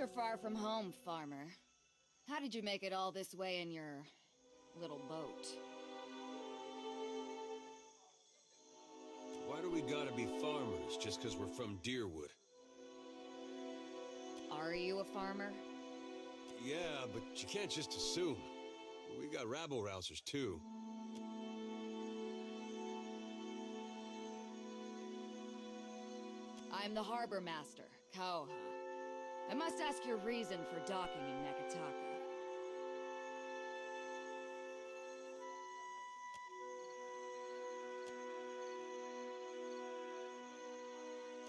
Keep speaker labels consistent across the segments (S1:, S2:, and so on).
S1: You're far from home, farmer. How did you make it all this way in your little boat?
S2: Why do we gotta be farmers just 'cause we're from Deerwood?
S1: Are you a farmer?
S2: Yeah, but you can't just assume. We got rabble-rousers, too.
S1: I'm the harbor master, Kauha. I must ask your reason for docking in Neketaka.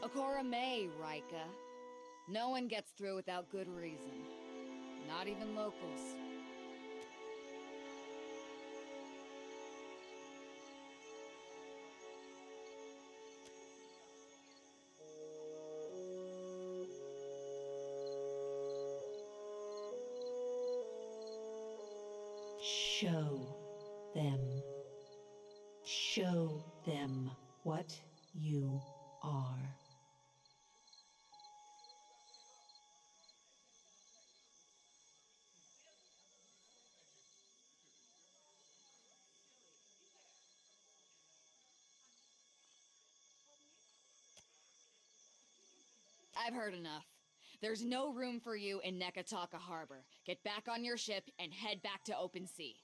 S1: Akora May, Rika. No one gets through without good reason. Not even locals.
S3: Show them. Show them what you are.
S1: I've heard enough. There's no room for you in Neketaka Harbor. Get back on your ship and head back to open sea.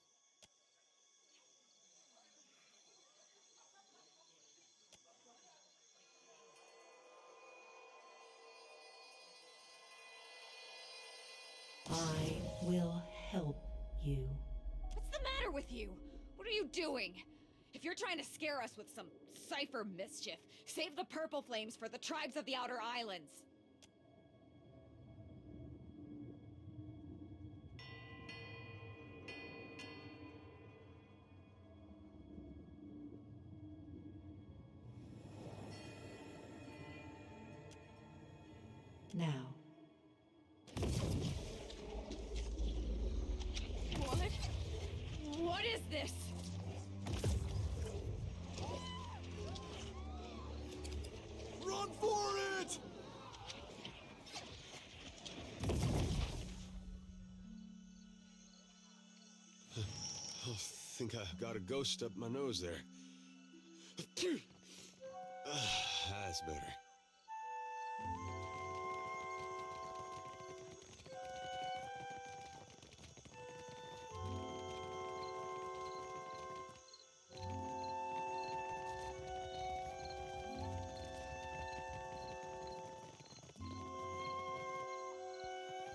S3: I will help you.
S1: What's the matter with you? What are you doing? If you're trying to scare us with some cipher mischief, save the purple flames for the tribes of the Outer Islands.
S3: Now,
S1: What? What is this?
S2: Run for it! I think I got a ghost up my nose there. That's better.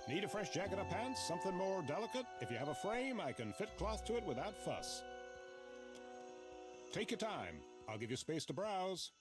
S4: Need a fresh jacket or pants? Something more delicate? If you have a frame, I can fit cloth to it without fuss. Take your time. I'll give you space to browse.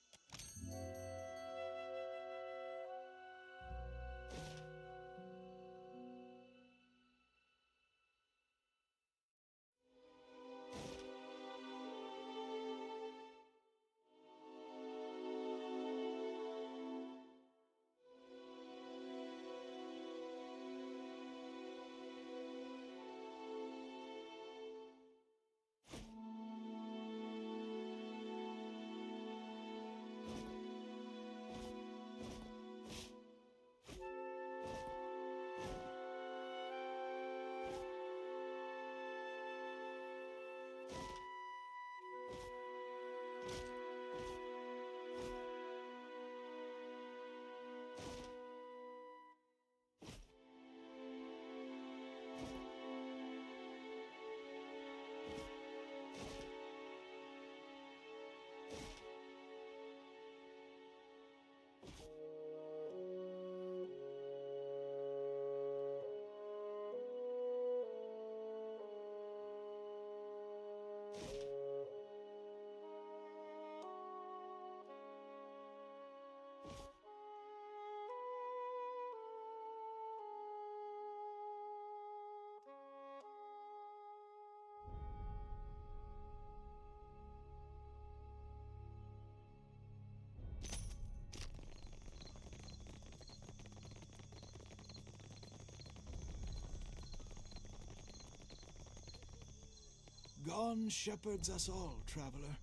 S5: Gon shepherds us all, traveler.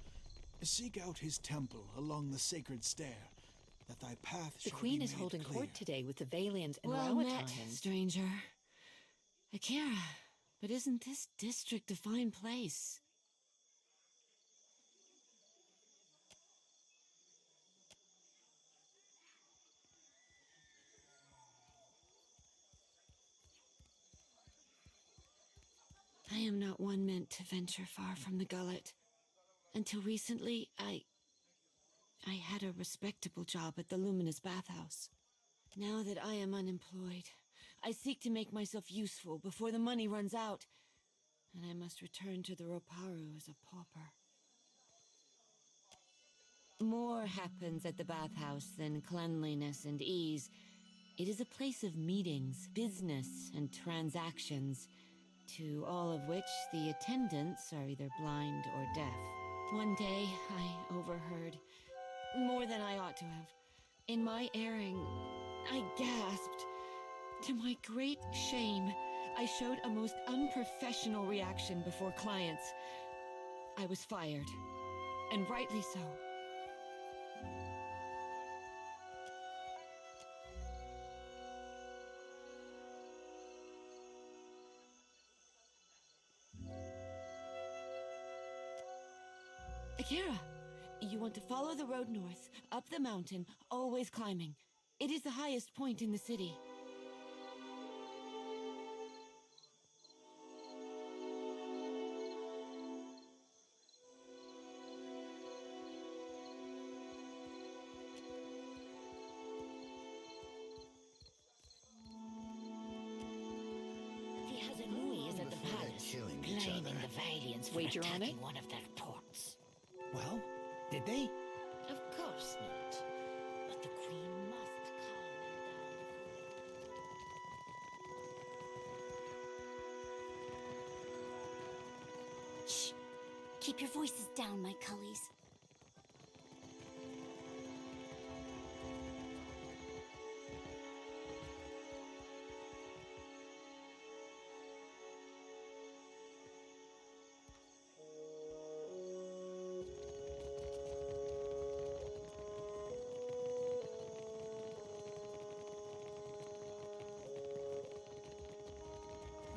S5: Seek out his temple along the sacred stair, that thy path
S3: The
S5: shall
S3: Queen
S5: be
S3: is
S5: made
S3: holding
S5: clear.
S3: court today with the Valians and
S6: Well met,
S3: Rowatarians.
S6: stranger. Akira, but isn't this district a fine place? I am not one meant to venture far from the gullet. Until recently, I had a respectable job at the Luminous Bathhouse. Now that I am unemployed, I seek to make myself useful before the money runs out, and I must return to the Roparu as a pauper. More happens at the bathhouse than cleanliness and ease. It is a place of meetings, business, and transactions, to all of which the attendants are either blind or deaf. One day, I overheard, more than I ought to have. In my erring, I gasped. To my great shame, I showed a most unprofessional reaction before clients. I was fired, and rightly so. Akira, you want to follow the road north, up the mountain, always climbing. It is the highest point in the city.
S7: The Hazanui is at the
S5: Before they're
S7: palace,
S5: killing each
S7: blaming
S5: other.
S7: the Valiants for
S3: Wager on
S7: attacking
S3: it?
S7: one of their ports.
S5: Well, did they?
S7: Of course not. But the Queen must calm them down before they... Shh! Keep your voices down, my cullies.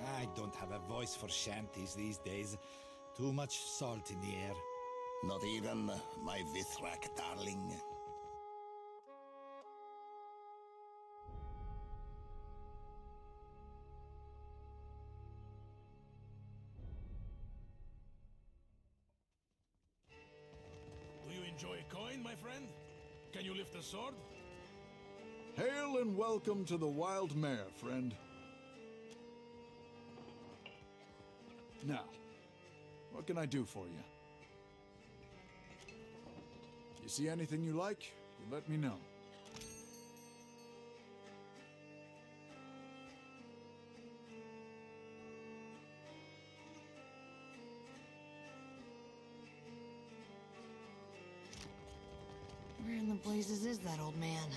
S5: I don't have a voice for shanties these days. Too much salt in the air.
S8: Not even my Vithrak darling.
S9: Do you enjoy coin, my friend? Can you lift a sword?
S10: Hail and welcome to the Wild Mare, friend. Now, what can I do for you? You see anything you like, you let me know.
S6: Where in the blazes is that old man?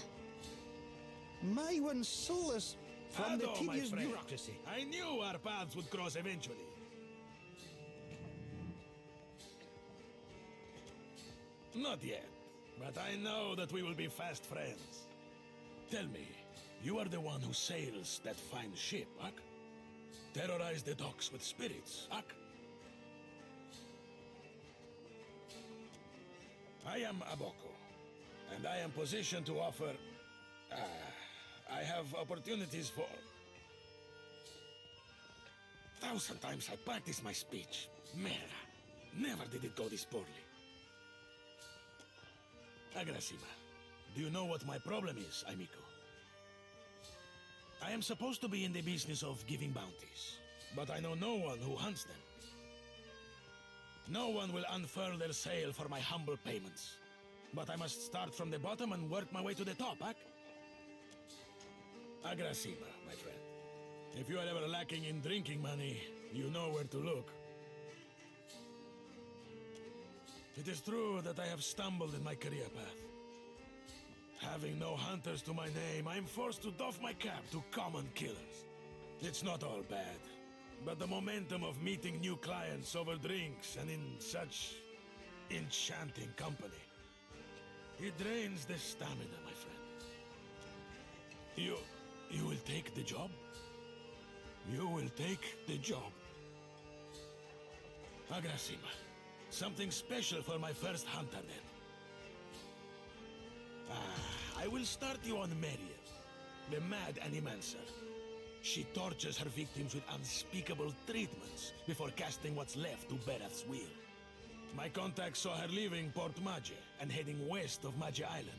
S5: My one solace from the
S9: Ado, my
S5: tedious
S9: friend.
S5: bureaucracy.
S9: I knew our paths would cross eventually. Not yet, but I know that we will be fast friends. Tell me, you are the one who sails that fine ship, Ak? Terrorize the docks with spirits, Ak? I am Aboko, and I am positioned to offer... I have opportunities for... 1,000 times I practiced my speech. Merda, never did it go this poorly. Agrasima, do you know what my problem is, Amico? I am supposed to be in the business of giving bounties, but I know no one who hunts them. No one will unfurl their sail for my humble payments. But I must start from the bottom and work my way to the top, Ak? Agrasima, my friend. If you are ever lacking in drinking money, you know where to look. It is true that I have stumbled in my career path. Having no hunters to my name, I am forced to doff my cap to common killers. It's not all bad, but the momentum of meeting new clients over drinks and in such enchanting company. It drains the stamina, my friend. You will take the job? You will take the job. Agrasima. Something special for my first hunter, then. I will start you on Meriel, the mad animancer. She tortures her victims with unspeakable treatments before casting what's left to Berath's will. My contact saw her leaving Port Mage and heading west of Mage Island.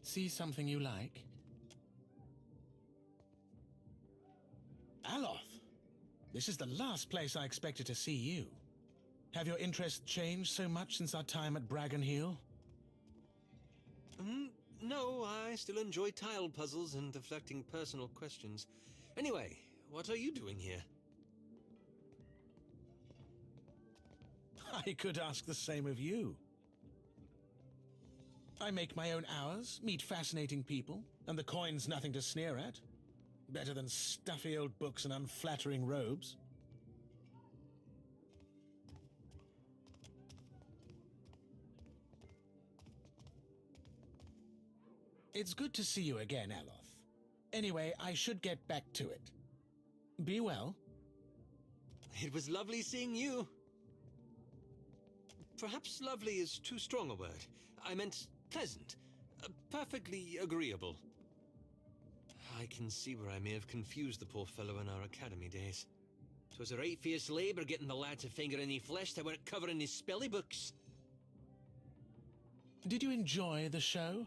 S9: See something you like? Aloth! This is the last place I expected to see you. Have your interests changed so much since our time at Bragon Hill?
S2: No, I still enjoy tile puzzles and deflecting personal questions. Anyway, what are you doing here?
S9: I could ask the same of you. I make my own hours, meet fascinating people, and the coin's nothing to sneer at. Better than stuffy old books and unflattering robes. It's good to see you again, Aloth. Anyway, I should get back to it. Be well.
S2: It was lovely seeing you. Perhaps lovely is too strong a word. I meant pleasant. Perfectly agreeable. I can see where I may have confused the poor fellow in our academy days. 'Twas a right fierce labour getting the lad to finger any flesh that weren't covering his spelly books.
S9: Did you enjoy the show?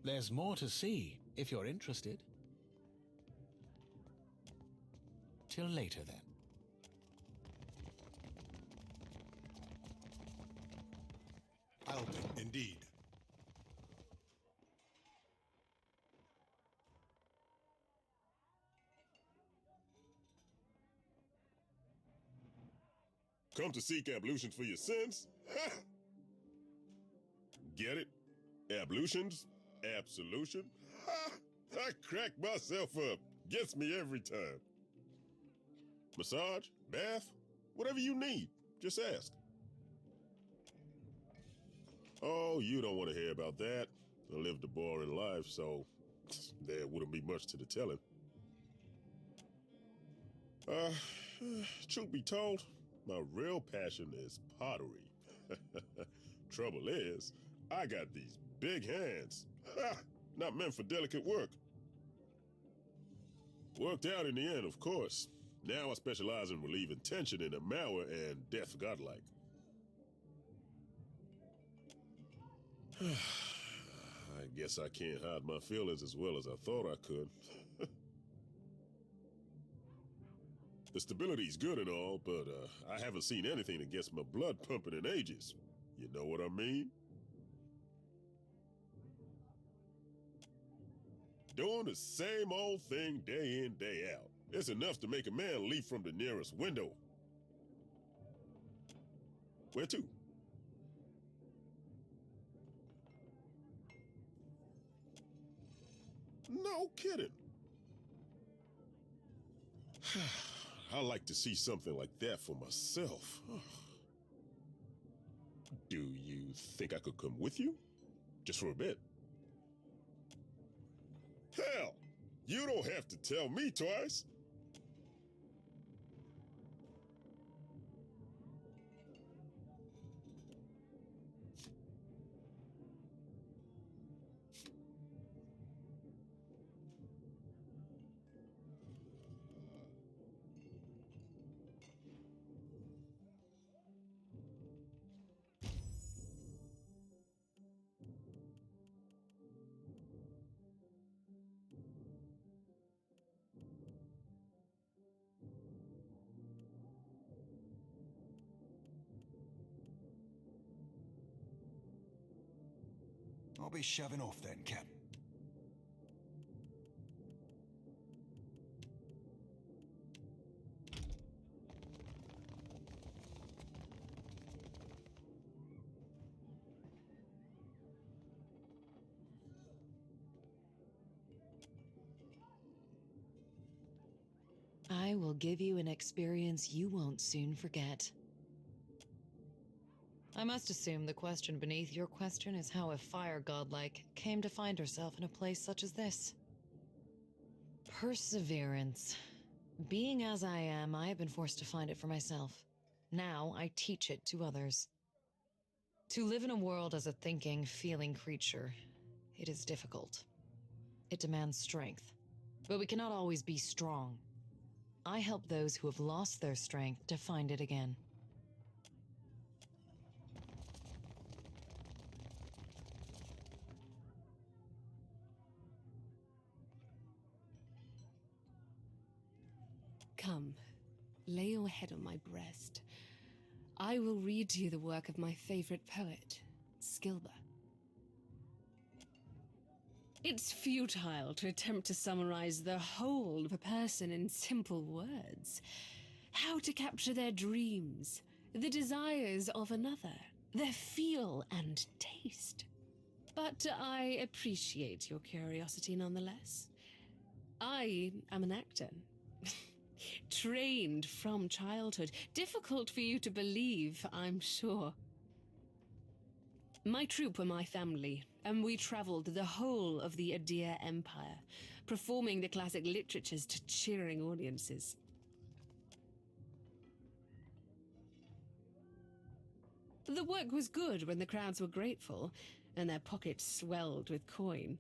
S9: There's more to see, if you're interested. Till later, then.
S4: I'll be, indeed.
S11: Come to seek ablutions for your sins? Get it? Ablutions? Absolution? I crack myself up. Gets me every time. Massage? Bath? Whatever you need. Just ask. Oh, you don't want to hear about that. I lived a boring life, so there wouldn't be much to the telling. Truth be told, my real passion is pottery. Trouble is, I got these big hands. Not meant for delicate work. Worked out in the end, of course. Now I specialize in relieving tension in the Maua and death godlike. I guess I can't hide my feelings as well as I thought I could. The stability's good and all, but I haven't seen anything that gets my blood pumping in ages. You know what I mean? Doing the same old thing day in, day out. It's enough to make a man leap from the nearest window. Where to? No kidding. I like to see something like that for myself. Do you think I could come with you? Just for a bit. Hell, you don't have to tell me twice.
S12: I'll be shoving off then, Captain.
S13: I will give you an experience you won't soon forget. I must assume the question beneath your question is how a fire godlike came to find herself in a place such as this. Perseverance. Being as I am, I have been forced to find it for myself. Now I teach it to others. To live in a world as a thinking, feeling creature, it is difficult. It demands strength. But we cannot always be strong. I help those who have lost their strength to find it again.
S14: Come, lay your head on my breast. I will read to you the work of my favorite poet, Skilber. It's futile to attempt to summarize the whole of a person in simple words. How to capture their dreams, the desires of another, their feel and taste. But I appreciate your curiosity nonetheless. I am an actor. Trained from childhood. Difficult for you to believe, I'm sure. My troupe were my family, and we traveled the whole of the Adir Empire, performing the classic literatures to cheering audiences. The work was good when the crowds were grateful, and their pockets swelled with coin.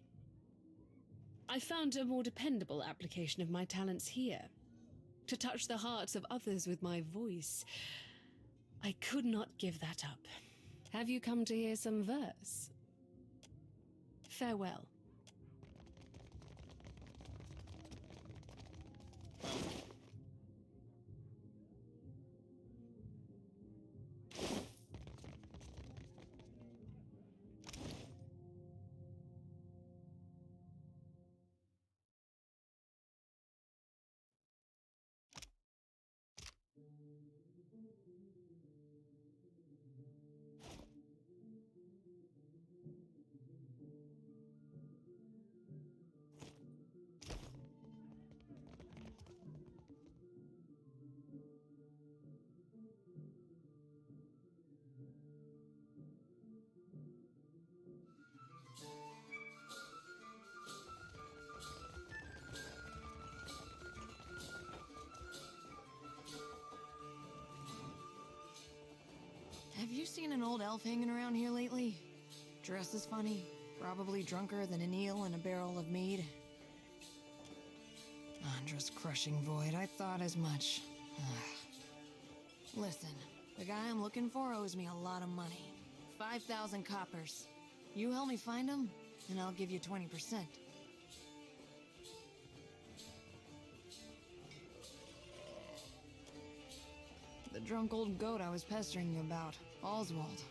S14: I found a more dependable application of my talents here, to touch the hearts of others with my voice. I could not give that up. Have you come to hear some verse? Farewell.
S15: Have you seen an old elf hanging around here lately? Dresses funny, probably drunker than an eel in a barrel of mead. Andra's crushing void, I thought as much. Listen, the guy I'm looking for owes me a lot of money. 5,000 coppers. You help me find him, and I'll give you 20%. The drunk old goat I was pestering you about, Oswald.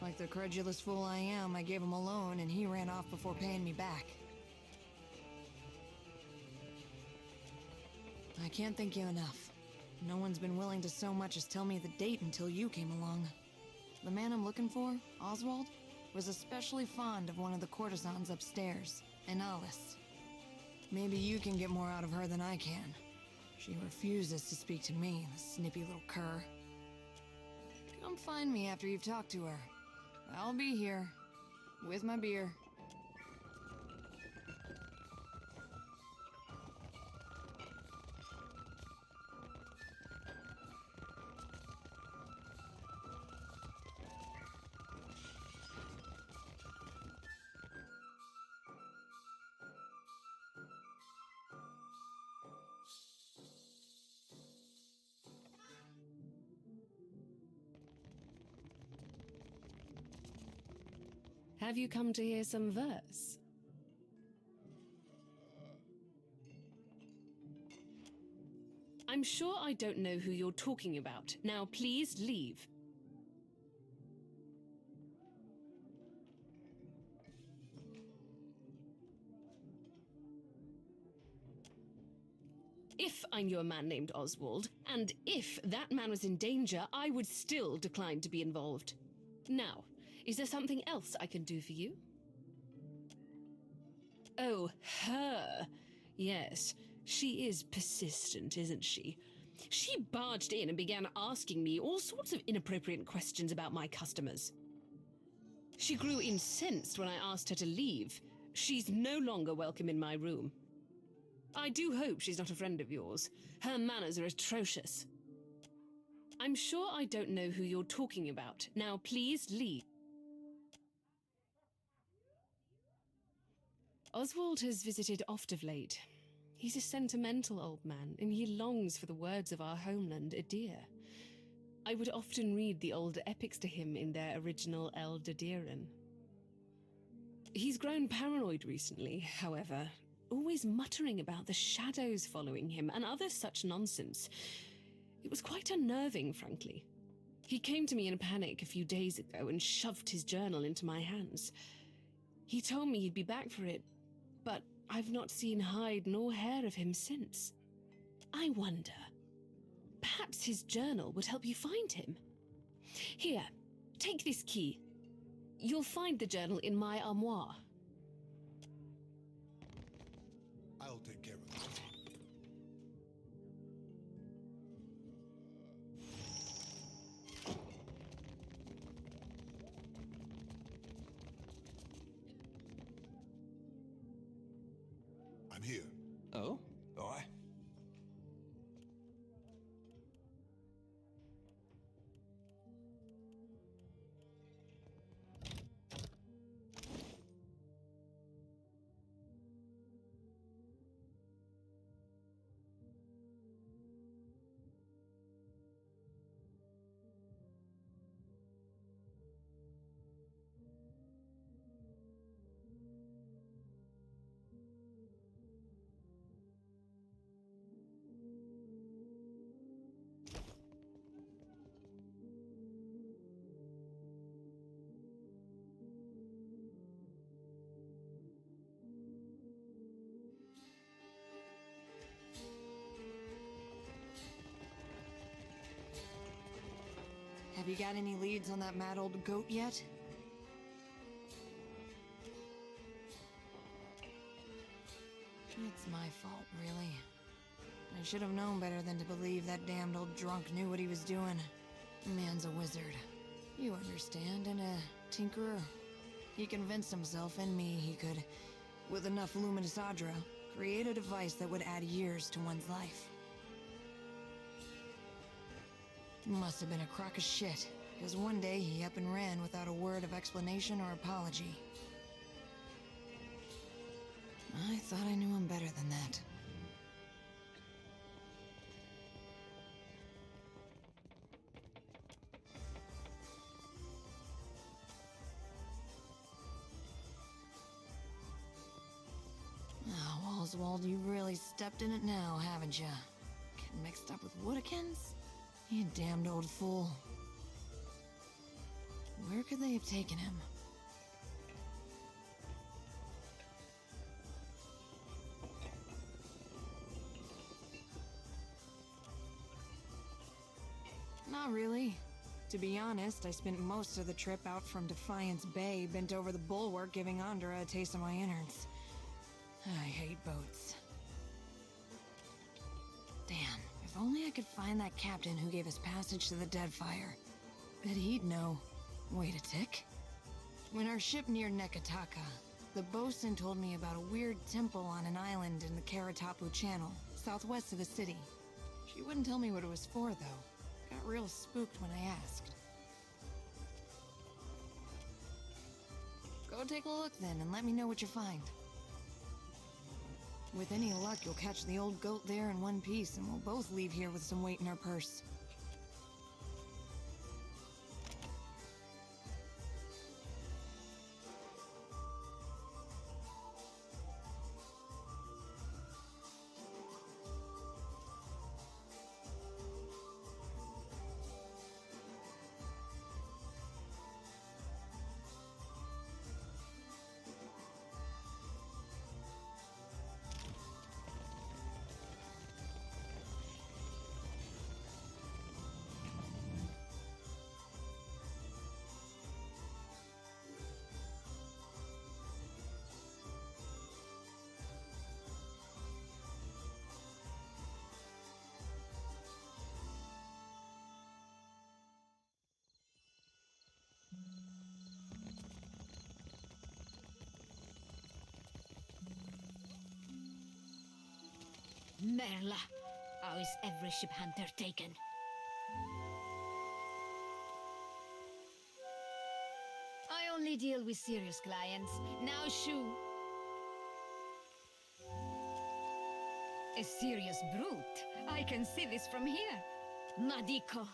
S15: Like the credulous fool I am, I gave him a loan and he ran off before paying me back. I can't thank you enough. No one's been willing to so much as tell me the date until you came along. The man I'm looking for, Oswald, was especially fond of one of the courtesans upstairs, Analis. Maybe you can get more out of her than I can. She refuses to speak to me, the snippy little cur. Come find me after you've talked to her. I'll be here, with my beer.
S14: Have you come to hear some verse? I'm sure I don't know who you're talking about. Now please leave. I knew a man named Oswald, and if that man was in danger, I would still decline to be involved. Now, is there something else I can do for you? Oh, her. Yes, she is persistent, isn't she? She barged in and began asking me all sorts of inappropriate questions about my customers. She grew incensed when I asked her to leave. She's no longer welcome in my room. I do hope she's not a friend of yours. Her manners are atrocious. I'm sure I don't know who you're talking about. Now, please leave. Oswald has visited oft of late. He's a sentimental old man, and he longs for the words of our homeland, Adir. I would often read the old epics to him in their original Eldadiran. He's grown paranoid recently, however, always muttering about the shadows following him and other such nonsense. It was quite unnerving, frankly. He came to me in a panic a few days ago and shoved his journal into my hands. He told me he'd be back for it, but I've not seen hide nor hair of him since. I wonder, perhaps his journal would help you find him. Here, take this key. You'll find the journal in my armoire.
S8: I'll take care of it. I'm here.
S2: Oh?
S8: Aye.
S15: Have you got any leads on that mad old goat yet? It's my fault, really. I should have known better than to believe that damned old drunk knew what he was doing. Man's a wizard. You understand, and a tinkerer. He convinced himself and me he could, with enough luminous Adra, create a device that would add years to one's life. Must have been a crock of shit, because one day he up and ran without a word of explanation or apology. I thought I knew him better than that. Oh, Oswald, you really stepped in it now, haven't you? Getting mixed up with Woodikins? You damned old fool. Where could they have taken him? Not really. To be honest, I spent most of the trip out from Defiance Bay bent over the bulwark giving Andra a taste of my innards. I hate boats. Damn, if only I could find that captain who gave us passage to the Deadfire. Bet he'd know. Wait a tick. When our ship neared Nekataka, the bosun told me about a weird temple on an island in the Karatapu Channel, southwest of the city. She wouldn't tell me what it was for, though. Got real spooked when I asked. Go take a look then, and let me know what you find. With any luck, you'll catch the old goat there in one piece, and we'll both leave here with some weight in our purse.
S7: Merla, how is every ship hunter taken? I only deal with serious clients. Now, Shu. A serious brute. I can see this from here. Madiko.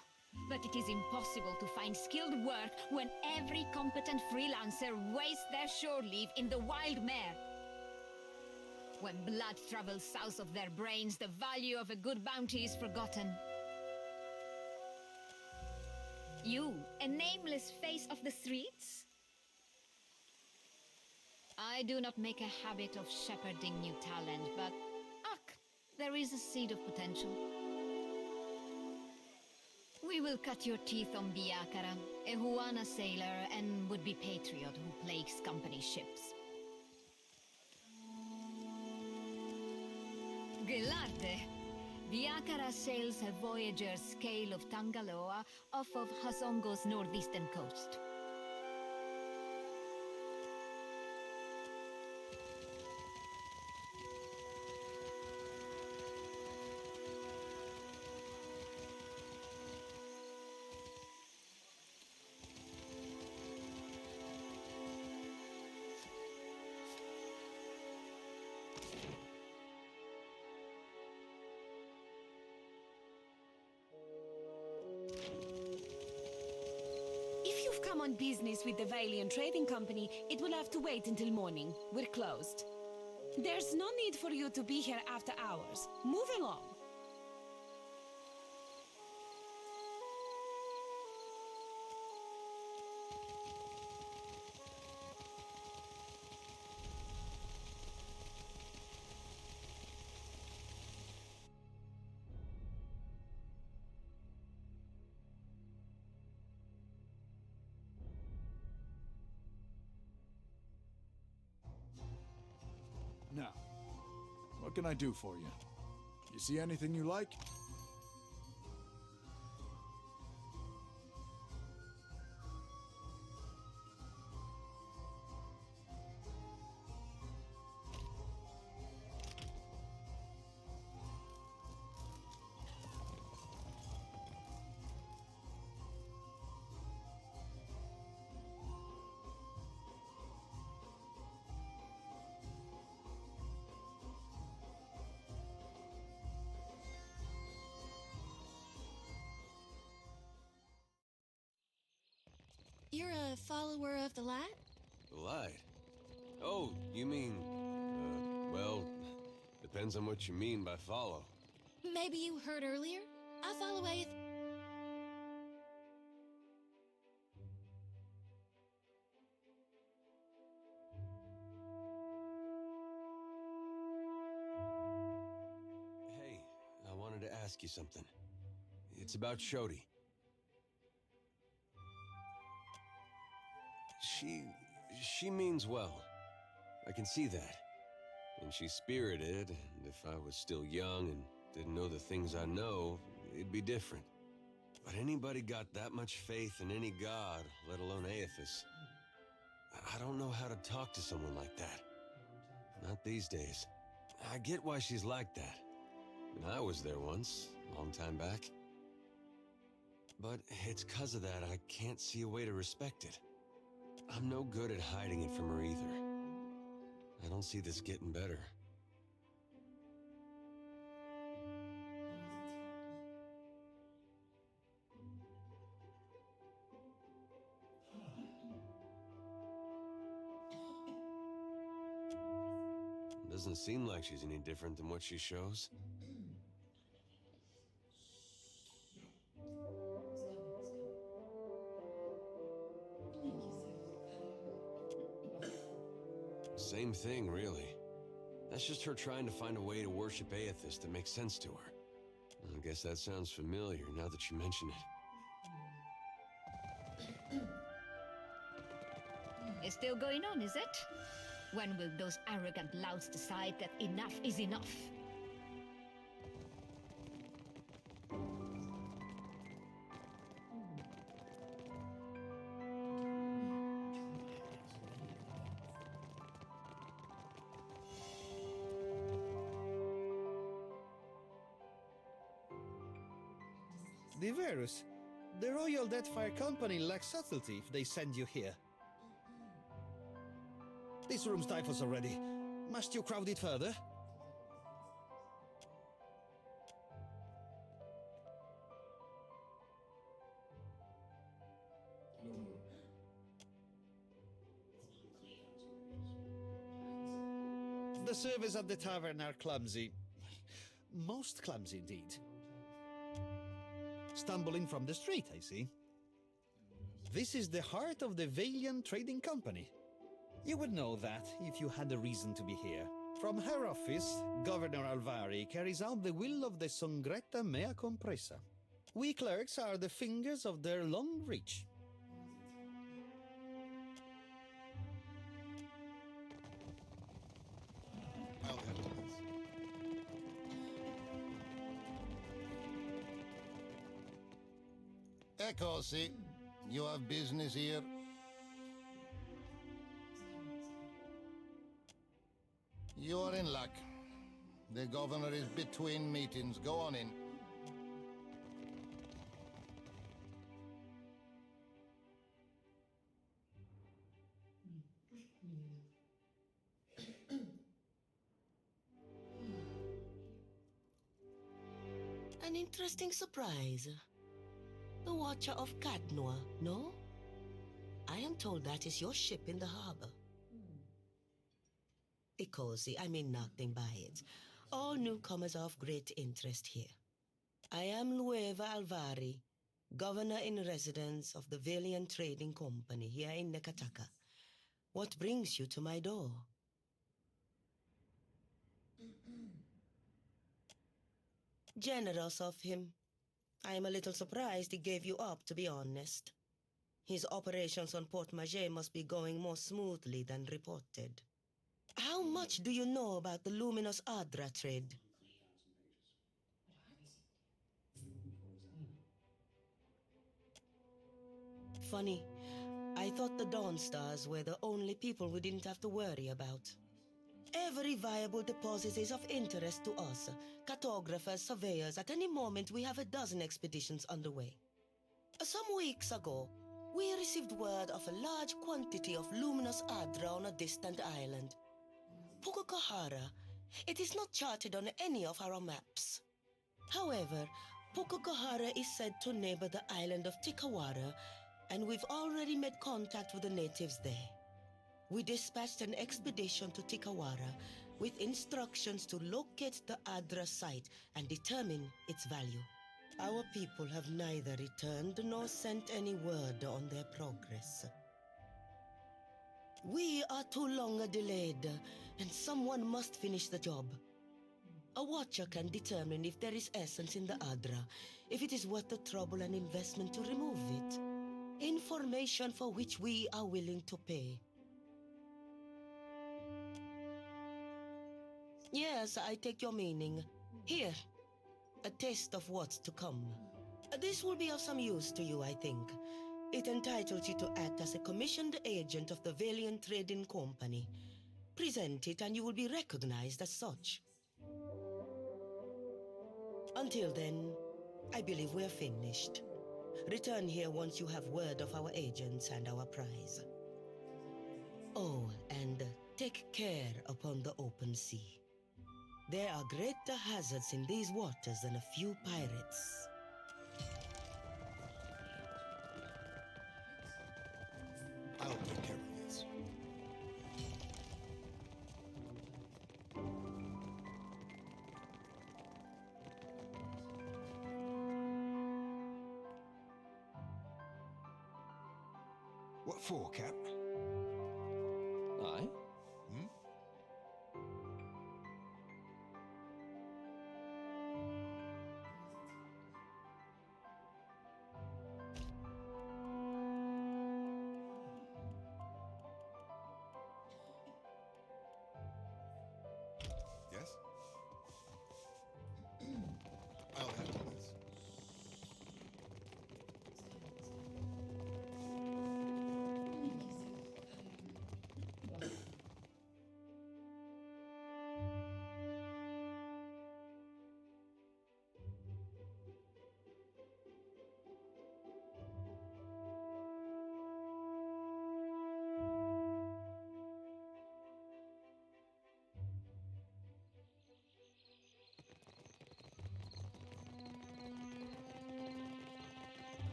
S7: But it is impossible to find skilled work when every competent freelancer wastes their shore leave in the wild mare. When blood travels south of their brains, the value of a good bounty is forgotten. You, a nameless face of the streets? I do not make a habit of shepherding new talent, but there is a seed of potential. We will cut your teeth on Biakara, a Huana sailor and would-be patriot who plagues company ships. Gelarte! Biakara sails a voyager's scale of Tangaloa off of Hasongo's northeastern coast.
S14: Come on business with the Vailian Trading Company, it will have to wait until morning. We're closed. There's no need for you to be here after hours. Move along.
S10: Now, what can I do for you? You see anything you like?
S6: You're a follower of the Light?
S2: The Light? Oh, you mean... well, depends on what you mean by follow.
S6: Maybe you heard earlier? I follow Aeth.
S2: Hey, I wanted to ask you something. It's about Shodi. She means well. I can see that. And she's spirited, and if I was still young and didn't know the things I know, it'd be different. But anybody got that much faith in any god, let alone Aethys? I don't know how to talk to someone like that. Not these days. I get why she's like that. And I was there once, a long time back. But it's 'cause of that I can't see a way to respect it. I'm no good at hiding it from her either. I don't see this getting better. Doesn't seem like she's any different than what she shows. Same thing, really. That's just her trying to find a way to worship Aethys that makes sense to her. I guess that sounds familiar now that you mention it.
S7: It's still going on, is it? When will those arrogant louts decide that enough is enough?
S12: Diverus. The Royal Deathfire Company lacks subtlety if they send you here. This room stifles already. Must you crowd it further? The servers at the tavern are clumsy. Most clumsy indeed. Stumbling from the street, I see. This is the heart of the Valiant Trading Company. You would know that if you had a reason to be here. From her office, Governor Alvari carries out the will of the Songretta Mea Compressa. We clerks are the fingers of their long reach.
S8: I'll handle this. Eccoci. You have business here? You are in luck. The governor is between meetings. Go on in.
S16: An interesting surprise. The Watcher of Cadnoa, no? I am told that is your ship in the harbor. Ikosi, I mean nothing by it. All newcomers are of great interest here. I am Lueva Alvari, Governor in Residence of the Valiant Trading Company here in Nekataka. What brings you to my door? Generous of him. I am a little surprised he gave you up, to be honest. His operations on Port Maget must be going more smoothly than reported. How much do you know about the Luminous Adra trade? Funny. I thought the Dawnstars were the only people we didn't have to worry about. Every viable deposit is of interest to us. Cartographers, surveyors, at any moment we have a dozen expeditions underway. Some weeks ago, we received word of a large quantity of luminous Adra on a distant island. Pukukahara. It is not charted on any of our maps. However, Pukukahara is said to neighbor the island of Tikawara, and we've already made contact with the natives there. We dispatched an expedition to Tikawara with instructions to locate the Adra site and determine its value. Our people have neither returned nor sent any word on their progress. We are too long delayed, and someone must finish the job. A watcher can determine if there is essence in the Adra, if it is worth the trouble and investment to remove it. Information for which we are willing to pay. Yes, I take your meaning. Here, a taste of what's to come. This will be of some use to you, I think. It entitles you to act as a commissioned agent of the Valiant Trading Company. Present it and you will be recognized as such. Until then, I believe we're finished. Return here once you have word of our agents and our prize. Oh, and take care upon the open sea. There are greater hazards in these waters than a few pirates.
S8: I'll take care of this.
S10: What for, Cap?
S12: Aye?
S8: Yes? I'll handle this.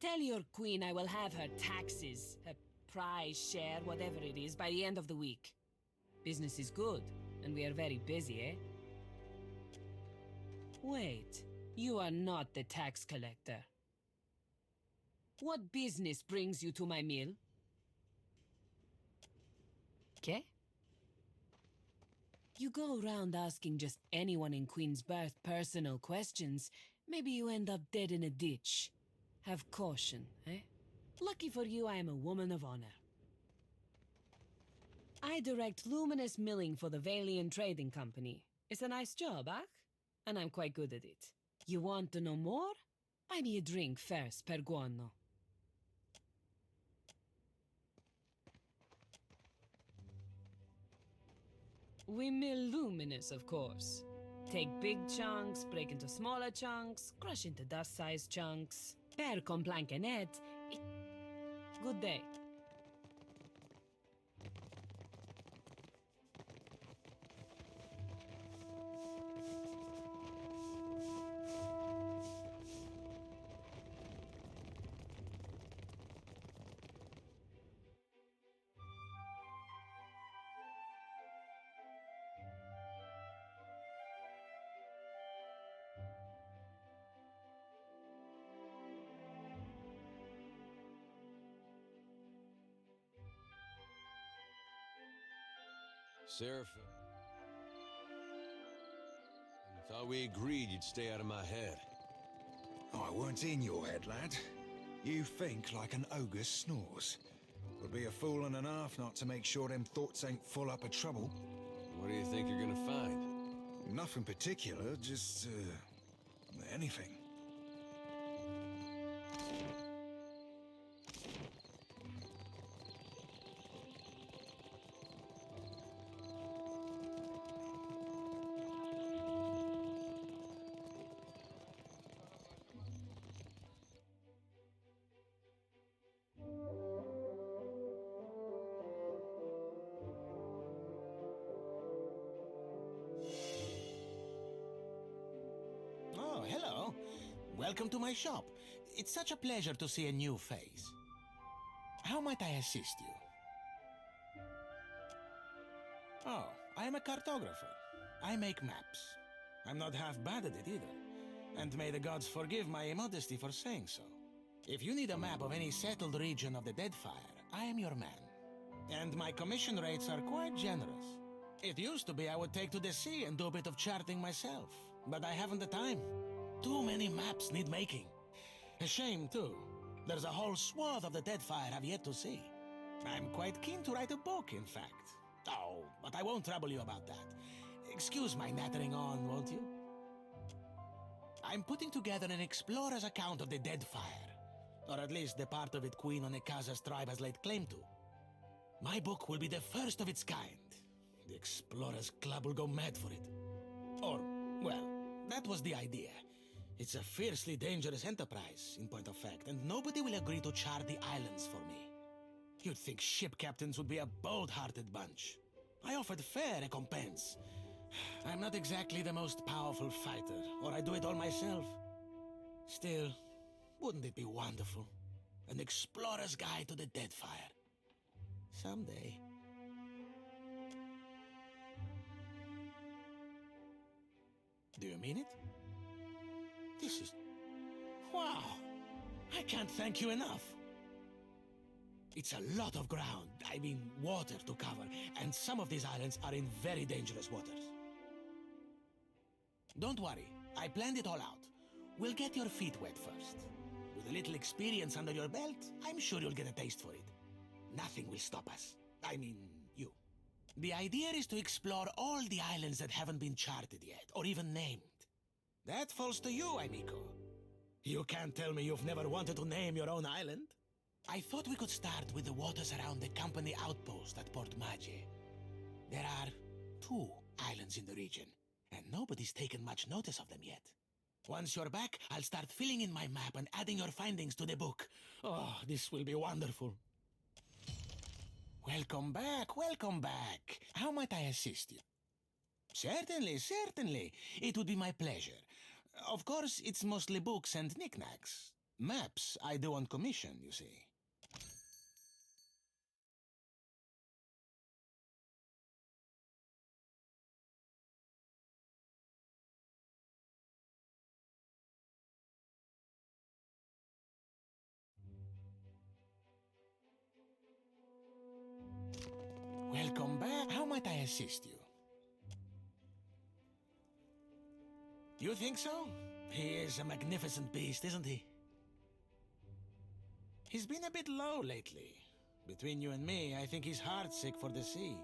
S14: Tell your queen I will have her taxes, her prize share, whatever it is, by the end of the week. Business is good, and we are very busy, eh? Wait, you are not the tax collector. What business brings you to my mill? ¿Qué? You go around asking just anyone in Queensbirth personal questions, maybe you end up dead in a ditch. Have caution, eh? Lucky for you, I am a woman of honor. I direct luminous milling for the Valian Trading Company. It's a nice job, Ach? And I'm quite good at it. You want to know more? Buy me a drink first, per guano. We mill luminous, of course. Take big chunks, break into smaller chunks, crush into dust-sized chunks. Per con plank and net. Good day.
S2: Seraphim. Thought we agreed you'd stay out of my head.
S17: I weren't in your head, lad. You think like an ogre snores. Would be a fool and a half not to make sure them thoughts ain't full up of trouble.
S2: What do you think you're gonna find?
S17: Nothing particular, just, anything.
S18: Oh, hello. Welcome to my shop. It's such a pleasure to see a new face. How might I assist you? Oh, I am a cartographer. I make maps. I'm not half bad at it either. And may the gods forgive my immodesty for saying so. If you need a map of any settled region of the Deadfire, I am your man. And my commission rates are quite generous. It used to be I would take to the sea and do a bit of charting myself, but I haven't the time. Too many maps need making. A shame, too. There's a whole swath of the Deadfire I've yet to see. I'm quite keen to write a book, in fact. Oh, but I won't trouble you about that. Excuse my nattering on, won't you? I'm putting together an explorer's account of the Deadfire. Or at least the part of it Queen Onekaza's tribe has laid claim to. My book will be the first of its kind. The Explorers Club will go mad for it. Or, well, that was the idea. It's a fiercely dangerous enterprise, in point of fact, and nobody will agree to chart the islands for me. You'd think ship captains would be a bold-hearted bunch. I offered fair recompense. I'm not exactly the most powerful fighter, or I do it all myself. Still, wouldn't it be wonderful? An explorer's guide to the Deadfire. Someday. Do you mean it? This is... wow! I can't thank you enough. It's a lot of ground, I mean water to cover, and some of these islands are in very dangerous waters. Don't worry, I planned it all out. We'll get your feet wet first. With a little experience under your belt, I'm sure you'll get a taste for it. Nothing will stop us. I mean, you. The idea is to explore all the islands that haven't been charted yet, or even named. That falls to you, amico. You can't tell me you've never wanted to name your own island. I thought we could start with the waters around the company outpost at Port Mage. There are 2 islands in the region, and nobody's taken much notice of them yet. Once you're back, I'll start filling in my map and adding your findings to the book. Oh, this will be wonderful. Welcome back, welcome back. How might I assist you? Certainly, certainly. It would be my pleasure. Of course, it's mostly books and knickknacks. Maps I do on commission, you see. Welcome back. How might I assist you? You think so? He is a magnificent beast, isn't he? He's been a bit low lately. Between you and me, I think he's heartsick for the sea.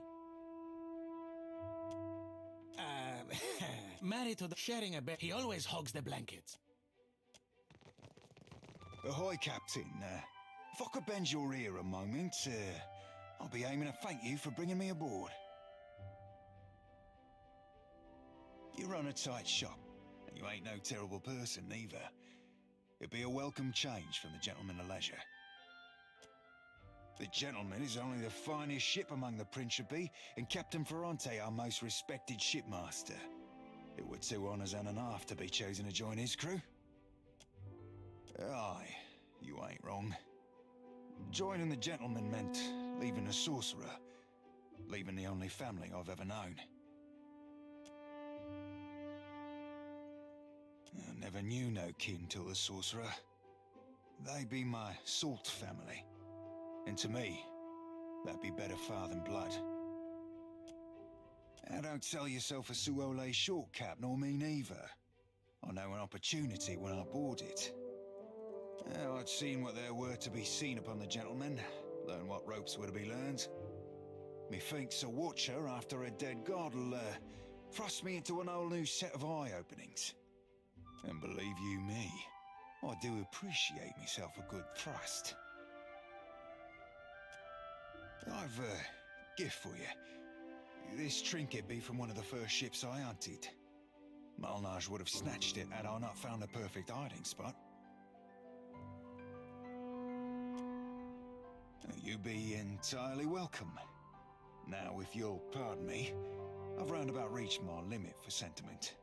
S18: Married to the sharing a bed, he always hogs the blankets.
S17: Ahoy, Captain. If I could bend your ear a moment, I'll be aiming to thank you for bringing me aboard. You run a tight shop, and you ain't no terrible person either. It'd be a welcome change from the Gentleman of Leisure. The Gentleman is only the finest ship among the Principi, and Captain Ferrante our most respected shipmaster. It were 2 honors and a half to be chosen to join his crew. Aye, you ain't wrong. Joining the Gentleman meant leaving a sorcerer, leaving the only family I've ever known. I never knew no kin till the sorcerer. They be my Salt family. And to me, that'd be better far than blood. And don't sell yourself a Suole short cap, nor me neither. I know an opportunity when I board it. I'd seen what there were to be seen upon the Gentleman, learn what ropes were to be learned. Methinks a watcher after a dead god'll thrust me into an whole new set of eye-openings. And believe you me, I do appreciate myself a good thrust. I've a gift for you. This trinket be from one of the first ships I hunted. Malnage would have snatched it had I not found the perfect hiding spot. You be entirely welcome. Now, if you'll pardon me, I've roundabout reached my limit for sentiment.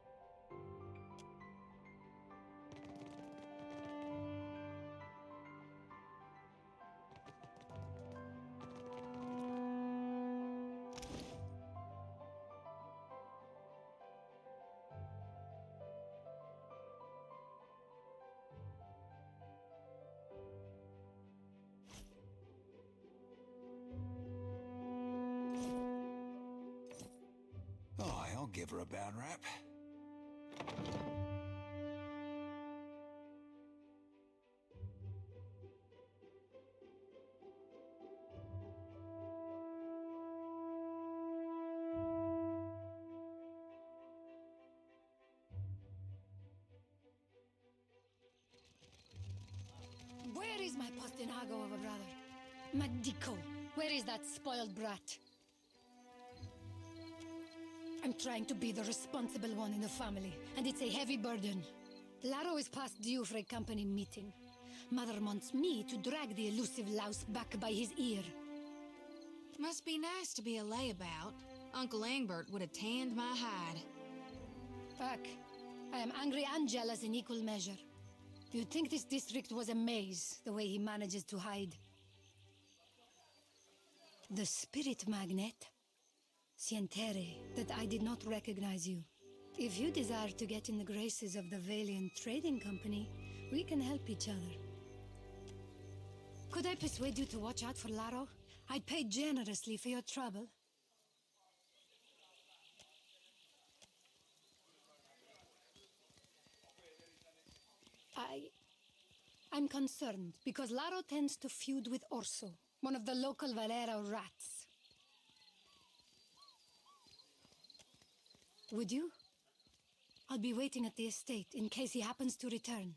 S17: I'll give her a bad rap.
S7: Where is my Postinago of a brother? Madico, where is that spoiled brat? I'm trying to be the responsible one in the family, and it's a heavy burden. Laro is past due for a company meeting. Mother wants me to drag the elusive louse back by his ear.
S15: Must be nice to be a layabout. Uncle Angbert would have tanned my hide.
S7: Fuck. I am angry and jealous in equal measure. You'd think this district was a maze, the way he manages to hide. The spirit magnet? Sientere, that I did not recognize you. If you desire to get in the graces of the Valiant Trading Company, we can help each other. Could I persuade you to watch out for Laro? I'd pay generously for your trouble. I'm concerned, because Laro tends to feud with Orso, one of the local Valero rats. Would you? I'll be waiting at the estate in case he happens to return.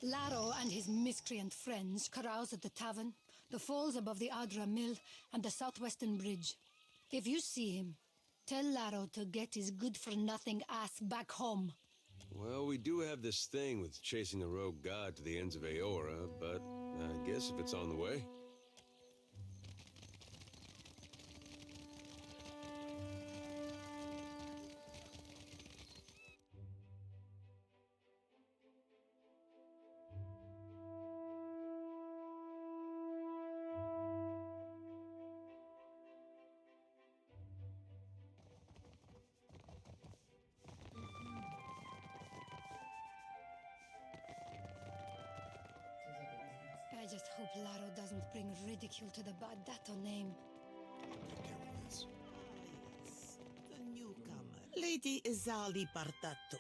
S7: Laro and his miscreant friends carouse at the tavern, the falls above the Adra Mill, and the southwestern bridge. If you see him, tell Laro to get his good-for-nothing ass back home.
S2: Well, we do have this thing with chasing a rogue god to the ends of Aora, but I guess if it's on the way.
S15: just hope Laro doesn't bring ridicule to the Bardato name.
S16: The newcomer. Lady Izali Bardato.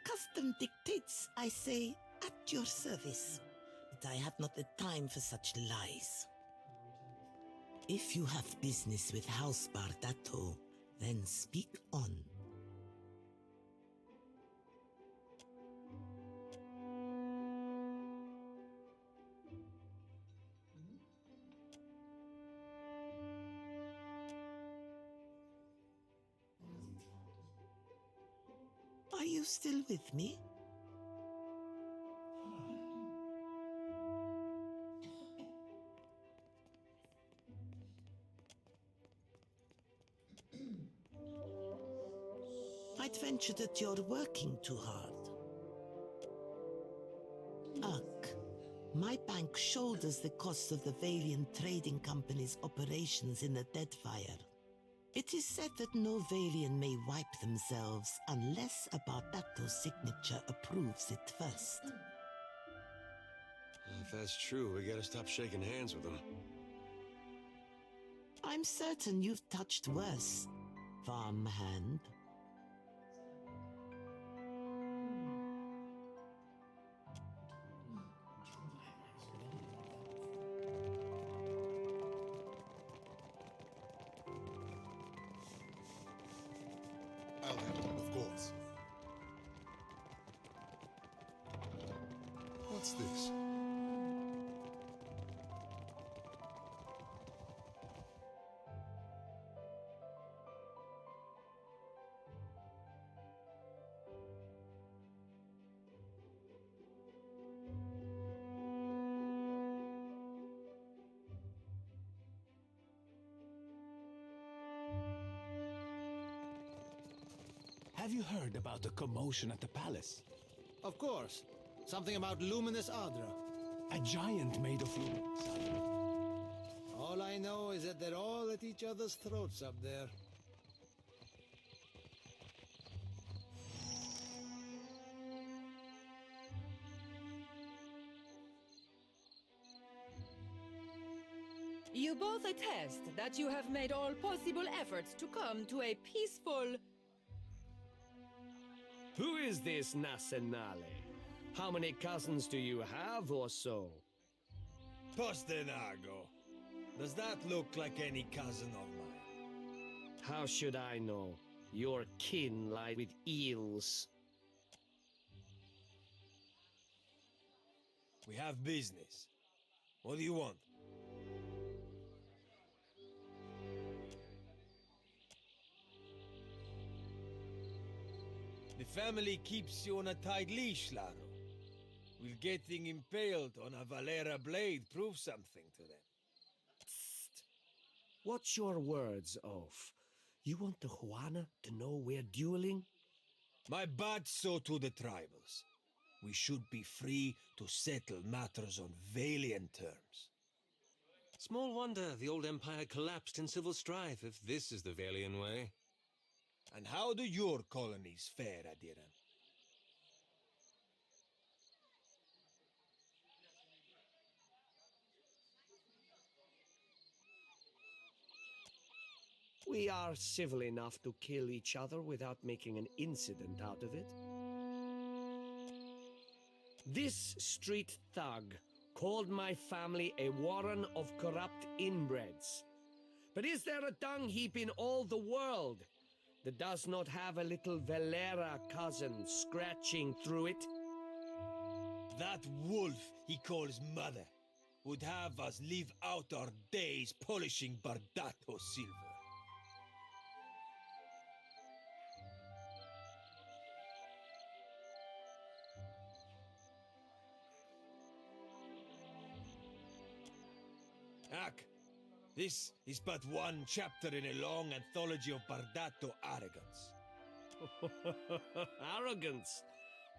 S16: Custom dictates, I say, at your service. But I have not the time for such lies. If you have business with House Bardato, then speak on. Are you still with me? I'd venture that you're working too hard. Ugh. My bank shoulders the cost of the Valiant Trading Company's operations in the Deadfire. It is said that no Valian may wipe themselves unless a Bardato signature approves it first.
S2: If that's true, we gotta stop shaking hands with them.
S16: I'm certain you've touched worse, farmhand.
S8: I'll have one, of course. What's this?
S19: Have you heard about the commotion at the palace?
S12: Of course. Something about Luminous Adra.
S19: A giant made of luminous Adra.
S12: All I know is that they're all at each other's throats up there.
S20: You both attest that you have made all possible efforts to come to a peaceful...
S21: Who is this Nasenale? How many cousins do you have or so?
S12: Postenago. Does that look like any cousin of mine?
S21: How should I know? Your kin lie with eels.
S12: We have business. What do you want? The family keeps you on a tight leash, Laro. Will getting impaled on a Valera blade prove something to them?
S21: Psst. What's your words, Oaf? You want the Juana to know we're dueling?
S12: My bad so to the tribals. We should be free to settle matters on Valiant terms.
S2: Small wonder the old empire collapsed in civil strife if this is the Valian way.
S12: And how do your colonies fare, Adiran?
S21: We are civil enough to kill each other without making an incident out of it. This street thug called my family a warren of corrupt inbreds. But is there a dung heap in all the world that does not have a little Valera cousin scratching through it?
S12: That wolf he calls mother would have us live out our days polishing Bardato silver. Ak, this is but one chapter in a long anthology of Bardato arrogance.
S21: Arrogance?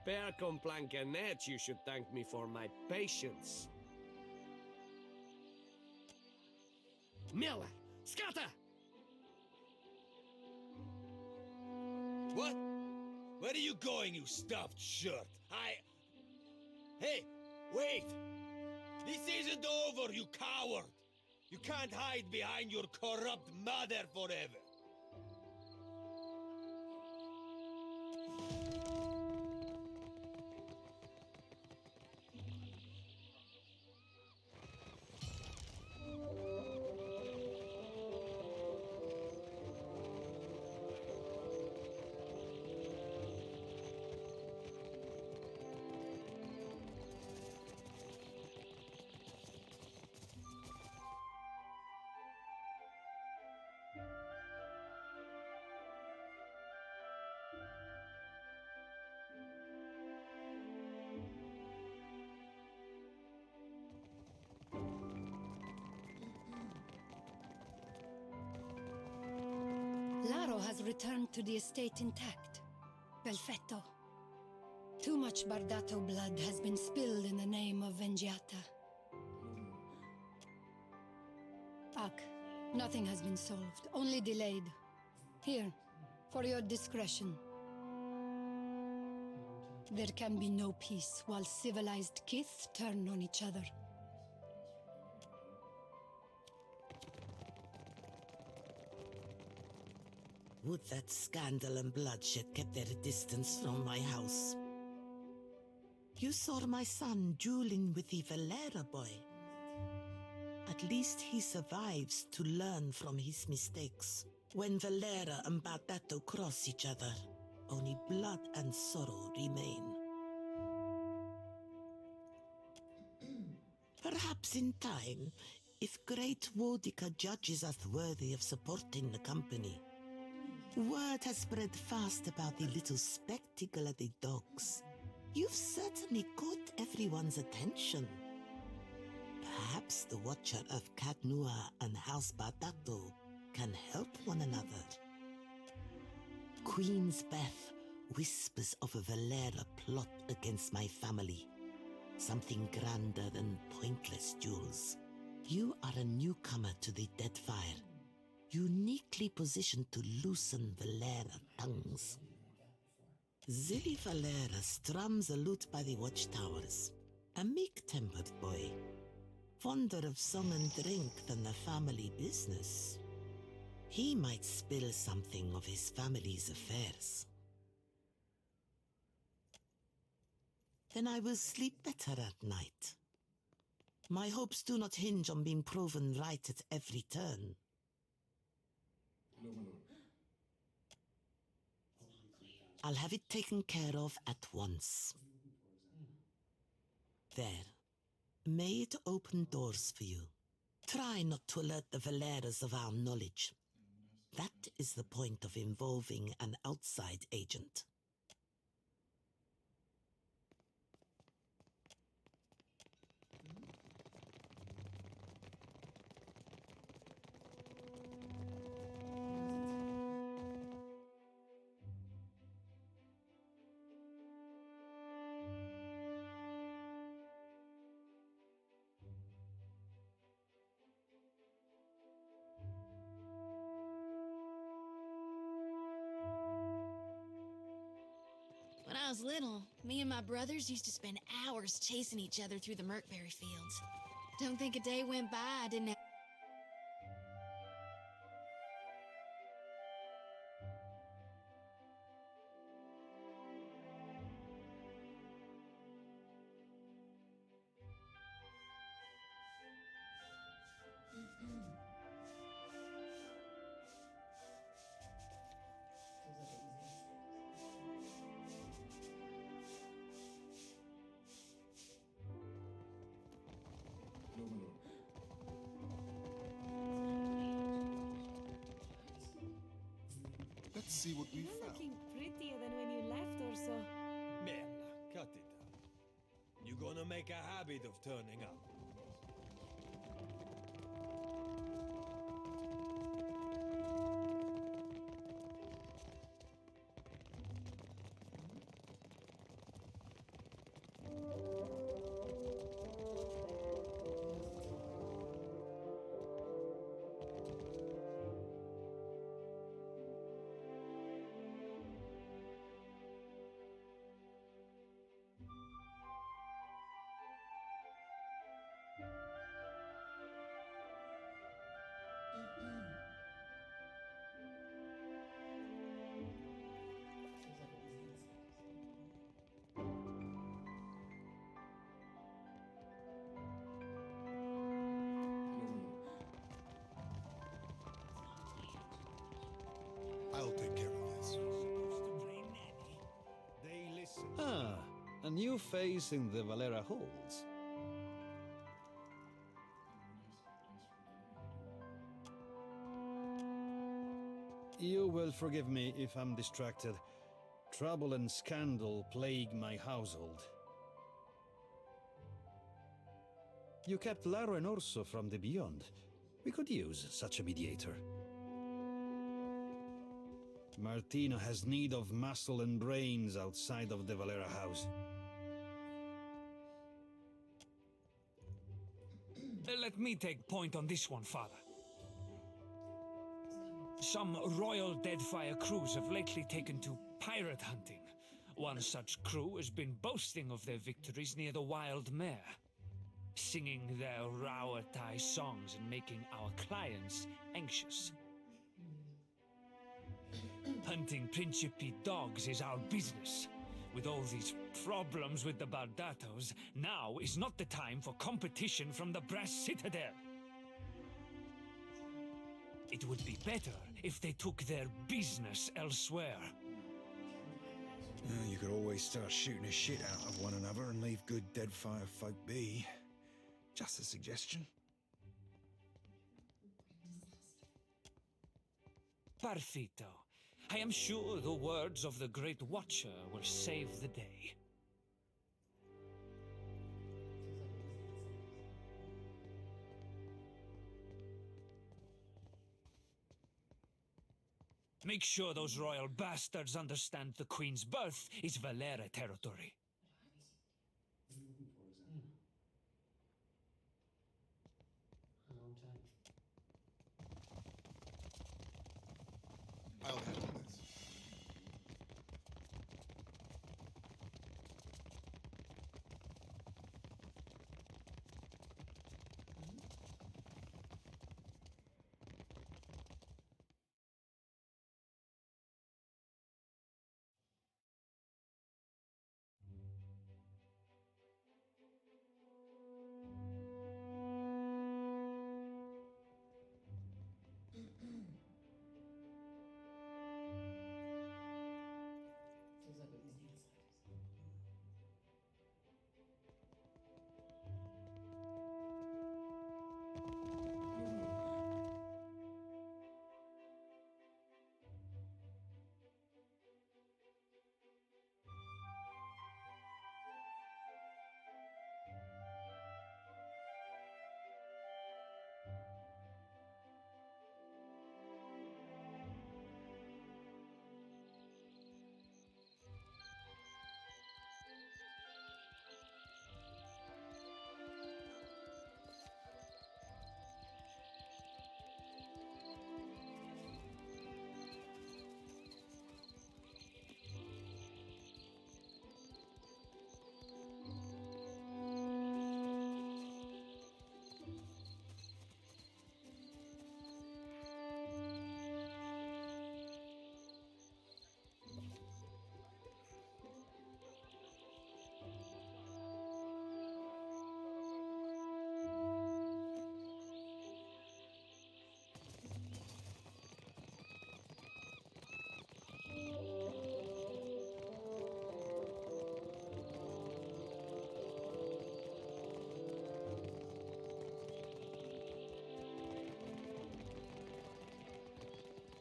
S21: Per complancanet, you should thank me for my patience. Miller! Scatter!
S12: What? Where are you going, you stuffed shirt? Hey! Wait!
S1: This isn't over, you coward! You can't hide behind your corrupt mother forever!
S22: Laro has returned to the estate intact. Perfetto. Too much Bardato blood has been spilled in the name of Vengiata. Ak, nothing has been solved, only delayed. Here, for your discretion. There can be no peace while civilized kith turn on each other.
S16: Would that scandal and bloodshed kept their distance from my house. You saw my son dueling with the Valera boy. At least he survives to learn from his mistakes. When Valera and Bardato cross each other, only blood and sorrow remain. Perhaps in time, if great Wodica judges us worthy of supporting the company. Word has spread fast about the little spectacle at the docks. You've certainly caught everyone's attention. Perhaps the Watcher of Cadnua and House Bardato can help one another. Queen's Beth whispers of a Valera plot against my family. Something grander than pointless duels. You are a newcomer to the Deadfire, uniquely positioned to loosen Valera tongues. Zilli Valera strums a lute by the watchtowers, a meek-tempered boy, fonder of song and drink than the family business. He might spill something of his family's affairs. Then I will sleep better at night. My hopes do not hinge on being proven right at every turn. I'll have it taken care of at once. There. May it open doors for you. Try not to alert the Valeras of our knowledge. That is the point of involving an outside agent.
S23: When I was little, me and my brothers used to spend hours chasing each other through the Merkberry fields. Don't think a day went by I didn't have...
S10: Let's see what we
S14: You're
S10: found.
S14: looking prettier than when you left or so.
S21: Merla, cut it out. You're gonna make a habit of turning up.
S12: new face in the Valera halls. You will forgive me if I'm distracted. Trouble and scandal plague my household. You kept Laro and Orso from the Beyond. We could use such a mediator. Martino has need of muscle and brains outside of the Valera house.
S3: Let me take point on this one, Father. Some Royal Deadfire crews have lately taken to pirate hunting. One such crew has been boasting of their victories near the Wild Mare, singing their Rauatai songs and making our clients anxious. Hunting Principe dogs is our business. With all these problems with the Bardatos, now is not the time for competition from the Brass Citadel. It would be better if they took their business elsewhere.
S17: You could always start shooting the shit out of one another and leave good Deadfire folk be. Just a suggestion.
S3: Perfito. I am sure the words of the Great Watcher will save the day. Make sure those royal bastards understand the Queen's birth is Valera territory.
S8: I'll handle this.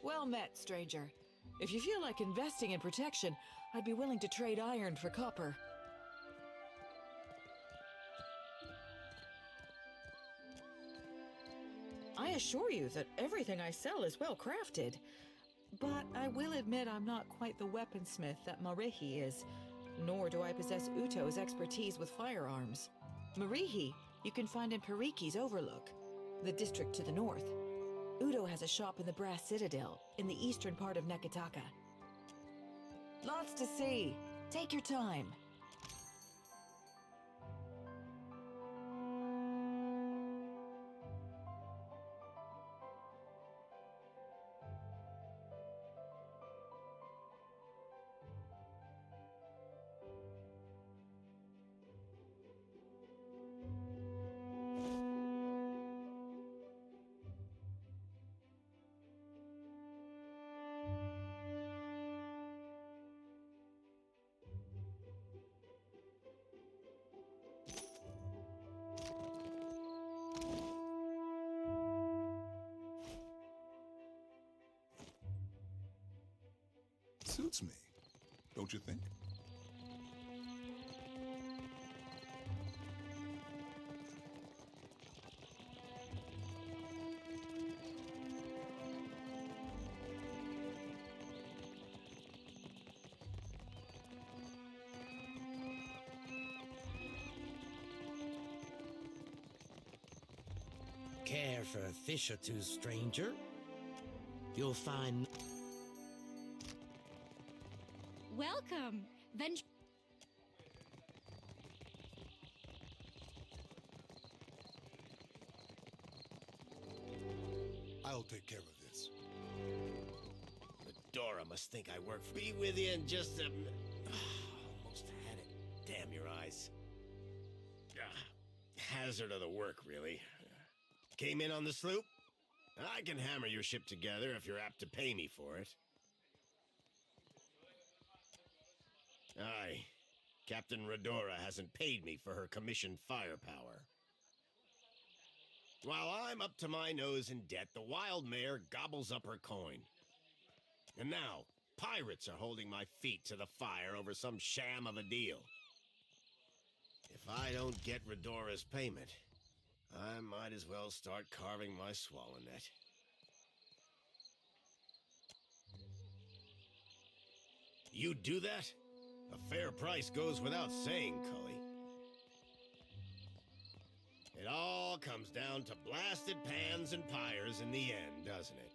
S5: Well met, stranger. If you feel like investing in protection, I'd be willing to trade iron for copper. I assure you that everything I sell is well crafted. But I will admit I'm not quite the weaponsmith that Marihi is, nor do I possess Uto's expertise with firearms. Marihi you can find in Pariki's Overlook, the district to the north. Uto has a shop in the Brass Citadel, in the eastern part of Neketaka. Lots to see. Take your time.
S4: Suits me, don't you think?
S9: Care for a fish or two, stranger? You'll find...
S7: Welcome!
S1: I'll take care of this.
S9: Dora must think I work for... Be with you in just a... Almost had it. Damn your eyes. Hazard of the work, really. Came in on the sloop? I can hammer your ship together if you're apt to pay me for it. Aye. Captain Redora hasn't paid me for her commissioned firepower. While I'm up to my nose in debt, the wild mare gobbles up her coin. And now, pirates are holding my feet to the fire over some sham of a deal. If I don't get Redora's payment, I might as well start carving my swallow net. You do that? A fair price goes without saying, Cully. It all comes down to blasted pans and pyres in the end, doesn't it?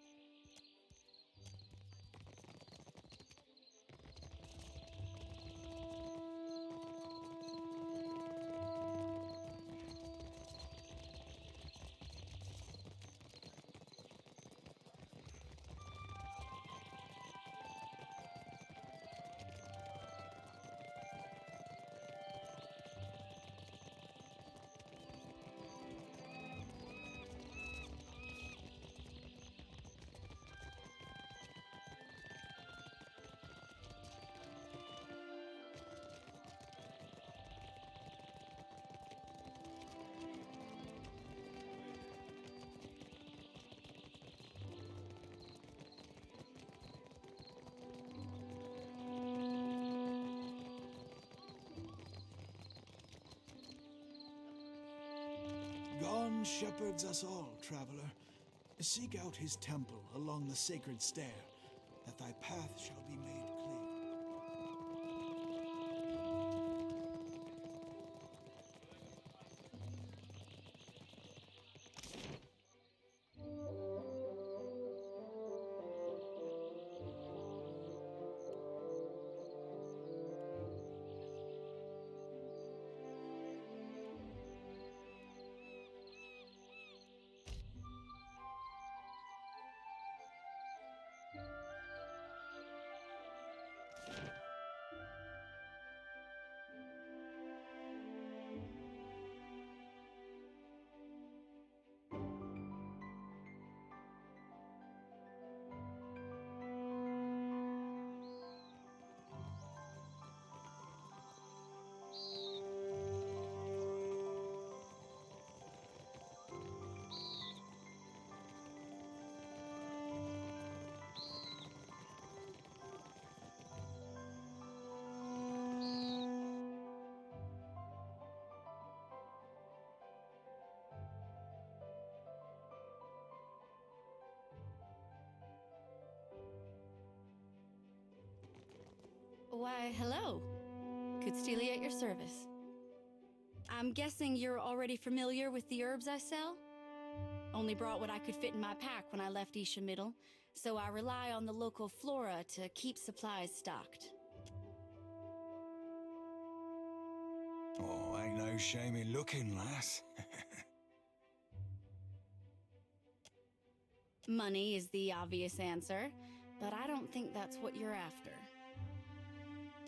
S10: Gon shepherds us all, traveler. Seek out his temple along the sacred stair, that thy path shall be made clear.
S7: Why, hello. Custelia at your service. I'm guessing you're already familiar with the herbs I sell? Only brought what I could fit in my pack when I left Isha Middle, so I rely on the local flora to keep supplies stocked.
S17: Oh, ain't no shame in looking, lass.
S7: Money is the obvious answer, but I don't think that's what you're after.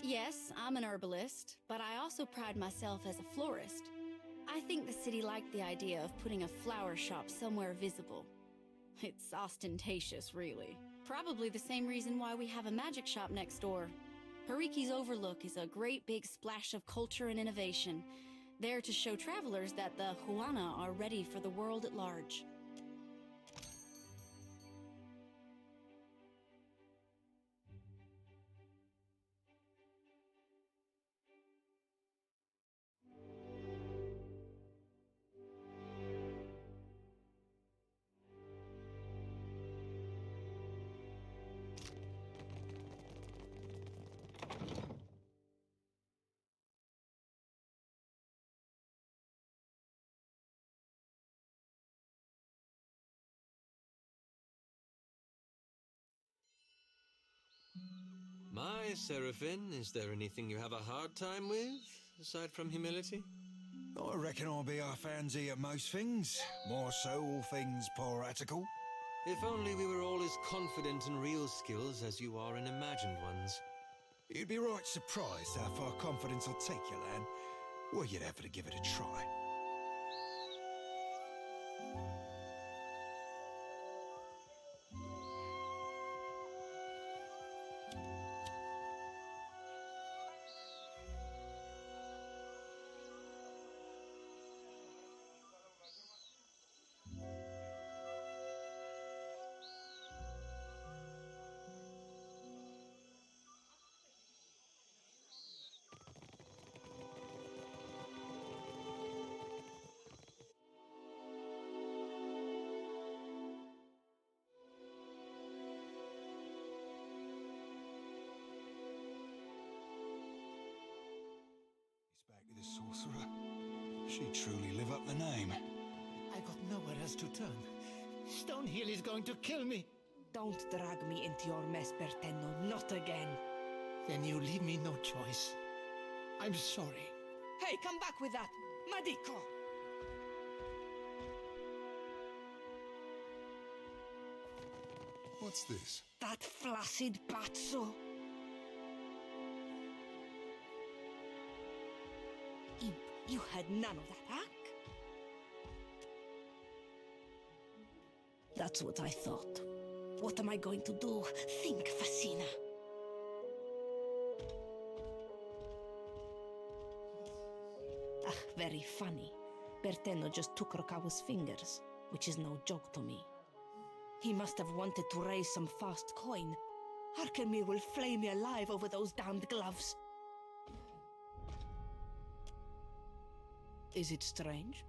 S7: Yes, I'm an herbalist, but I also pride myself as a florist. I think the city liked the idea of putting a flower shop somewhere visible. It's ostentatious, really. Probably the same reason why we have a magic shop next door. Hariki's Overlook is a great big splash of culture and innovation, there to show travelers that the Huana are ready for the world at large.
S2: Seraphin, is there anything you have a hard time with, aside from humility?
S17: I reckon I'll be half handsy at most things. More so all things piratical.
S2: If only we were all as confident in real skills as you are in imagined ones.
S17: You'd be right surprised how far confidence will take you, lad. Were you ever to give it a try? Sorcerer. She truly live up the name.
S6: I got nowhere else to turn. Stonehill is going to kill me.
S11: Don't drag me into your mess, Bertenno. Not again.
S6: Then you leave me no choice. I'm sorry.
S11: Hey, come back with that! Madico!
S4: What's this?
S11: That flaccid pazzo! Imp, you had none of that, huh? That's what I thought. What am I going to do? Think, Fassina. Ah, very funny. Bertenno just took Rokawa's fingers, which is no joke to me. He must have wanted to raise some fast coin. Arkemir will flay me alive over those damned gloves. Is it strange?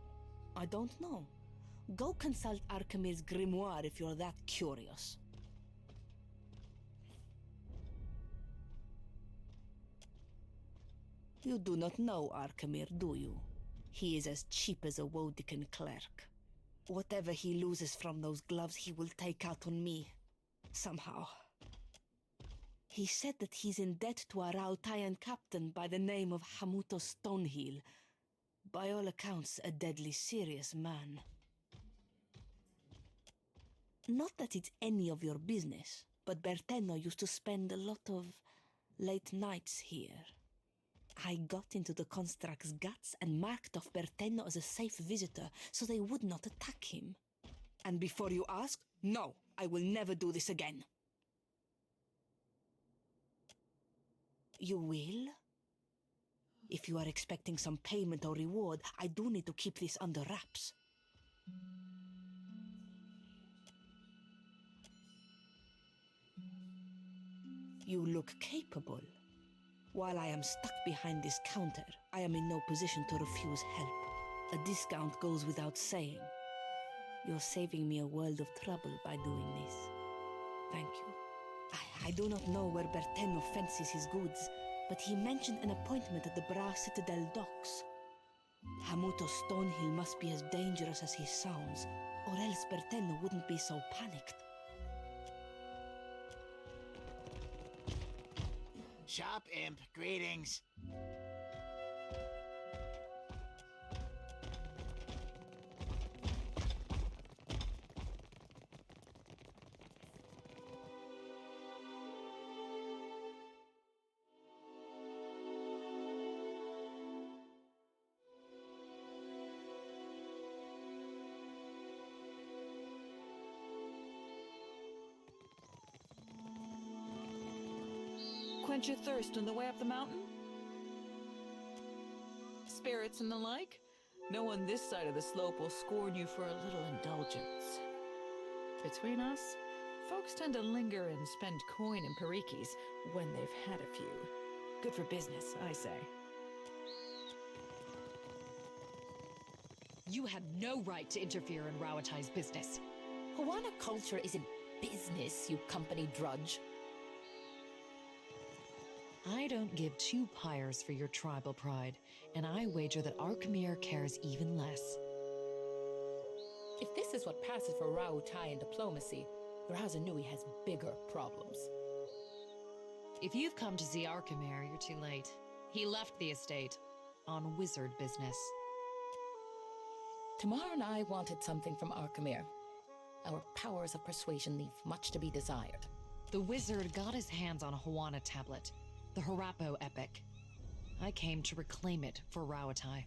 S11: I don't know. Go consult Arkemir's grimoire if you're that curious. You do not know Arkemir, do you? He is as cheap as a Wodican clerk. Whatever he loses from those gloves, he will take out on me. Somehow. He said that he's in debt to a Rautayan captain by the name of Hamuto Stonehill. By all accounts, a deadly serious man. Not that it's any of your business, but Bertenno used to spend a lot of late nights here. I got into the construct's guts and marked off Bertenno as a safe visitor so they would not attack him. And before you ask, no, I will never do this again. You will? If you are expecting some payment or reward, I do need to keep this under wraps. You look capable. While I am stuck behind this counter, I am in no position to refuse help. A discount goes without saying. You're saving me a world of trouble by doing this. Thank you. I do not know where Bertenno fences his goods, but he mentioned an appointment at the Bra Citadel docks. Hamuto Stonehill must be as dangerous as he sounds, or else Bertenno wouldn't be so panicked.
S6: Shop Imp, greetings.
S5: Quench your thirst on the way up the mountain? Spirits and the like? No one this side of the slope will scorn you for a little indulgence. Between us, folks tend to linger and spend coin in Parikis when they've had a few. Good for business, I say.
S13: You had no right to interfere in Rauatai's business. Hawana culture isn't business, you company drudge. I don't give two pyres for your tribal pride, and I wager that Arkemir cares even less.
S24: If this is what passes for Rauatai in diplomacy, Rauza Nui has bigger problems.
S13: If you've come to see Arkemir, you're too late. He left the estate on wizard business. Tamar and I wanted something from Arkemir. Our powers of persuasion leave much to be desired. The wizard got his hands on a Huana tablet, the Harapo epic. I came to reclaim it for Rauatai.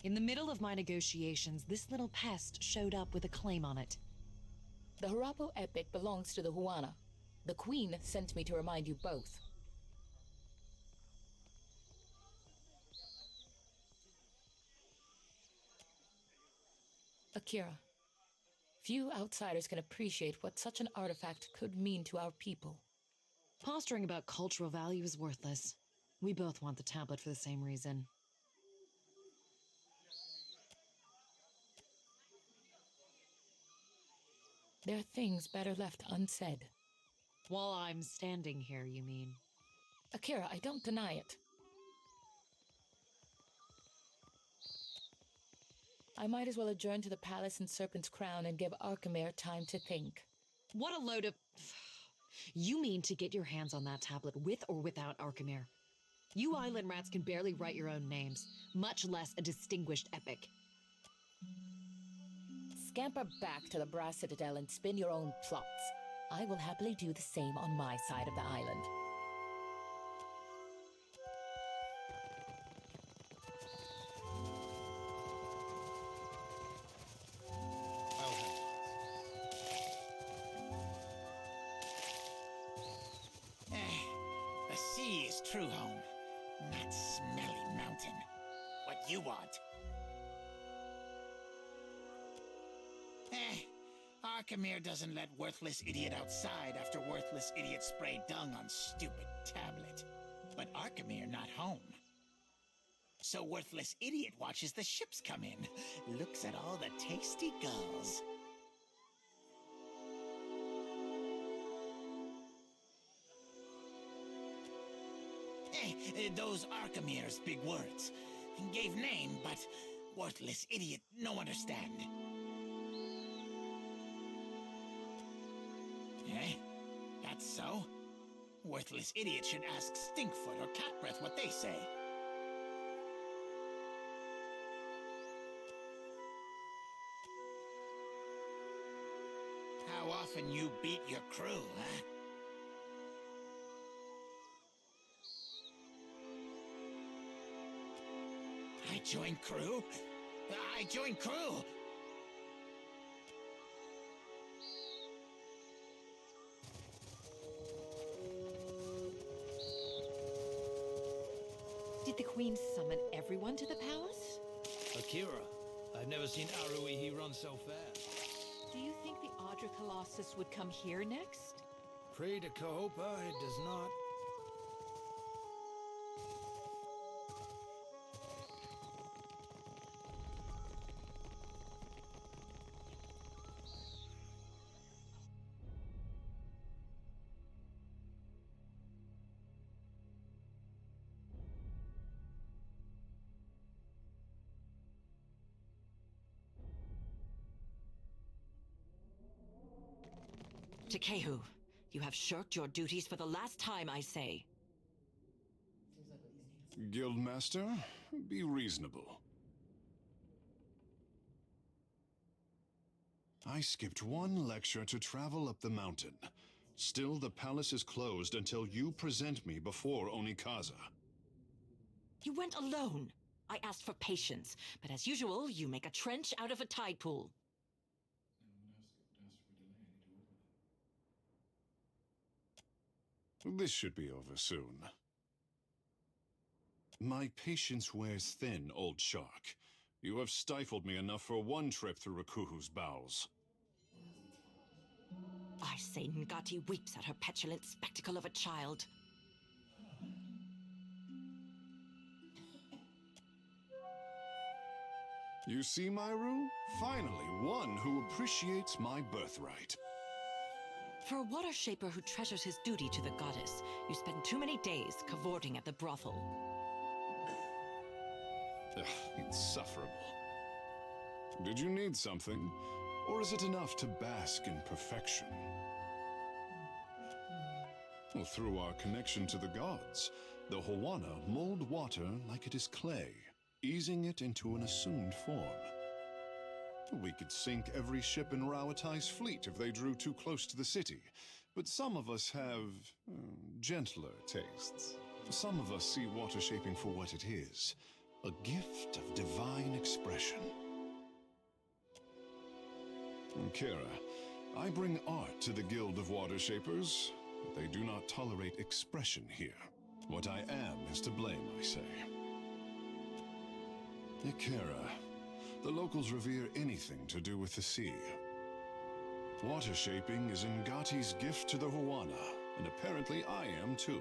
S13: In the middle of my negotiations, this little pest showed up with a claim on it. The Harapo epic belongs to the Huana. The Queen sent me to remind you both. Akira, few outsiders can appreciate what such an artifact could mean to our people. Posturing about cultural value is worthless. We both want the tablet for the same reason. There are things better left unsaid. While I'm standing here, you mean? Akira, I don't deny it. I might as well adjourn to the palace in Serpent's Crown and give Arkemir time to think. What a load of... You mean to get your hands on that tablet with or without Arkemir? You island rats can barely write your own names, much less a distinguished epic. Scamper back to the Brass Citadel and spin your own plots. I will happily do the same on my side of the island.
S6: The sea is true home, not smelly mountain. What you want? Arkemir doesn't let worthless idiot outside after worthless idiot sprayed dung on stupid tablet. But Arkemir not home. So worthless idiot watches the ships come in, looks at all the tasty gulls. Those Arkemir's big words. Gave name, but worthless idiot no understand. That's so? Worthless idiot should ask Stinkfoot or Catbreath what they say. How often you beat your crew, huh? I joined crew? I joined crew!
S13: Did the Queen summon everyone to the palace?
S15: Akira, I've never seen Aruihi run so fast.
S13: Do you think the Audra Colossus would come here next?
S15: Pray to Cahopa, it does not.
S13: Tekehu, you have shirked your duties for the last time, I say.
S4: Guildmaster, be reasonable. I skipped one lecture to travel up the mountain. Still, the palace is closed until you present me before Onikaza.
S13: You went alone. I asked for patience, but as usual, you make a trench out of a tide pool.
S4: This should be over soon. My patience wears thin, old shark. You have stifled me enough for one trip through Rakuhu's bowels.
S13: I say Ngati weeps at her petulant spectacle of a child.
S4: You see, Myru? Finally, one who appreciates my birthright.
S13: For a water shaper who treasures his duty to the goddess, you spend too many days cavorting at the brothel.
S4: Ugh, insufferable. Did you need something? Or is it enough to bask in perfection? Well, through our connection to the gods, the Huana mold water like it is clay, easing it into an assumed form. We could sink every ship in Rauatai's fleet if they drew too close to the city, but some of us have gentler tastes. Some of us see water shaping for what it is, a gift of divine expression. Kira, I bring art to the Guild of Water Shapers, but they do not tolerate expression here. What I am is to blame, I say. Ikera, the locals revere anything to do with the sea. Water shaping is Ngati's gift to the Huana, and apparently I am too.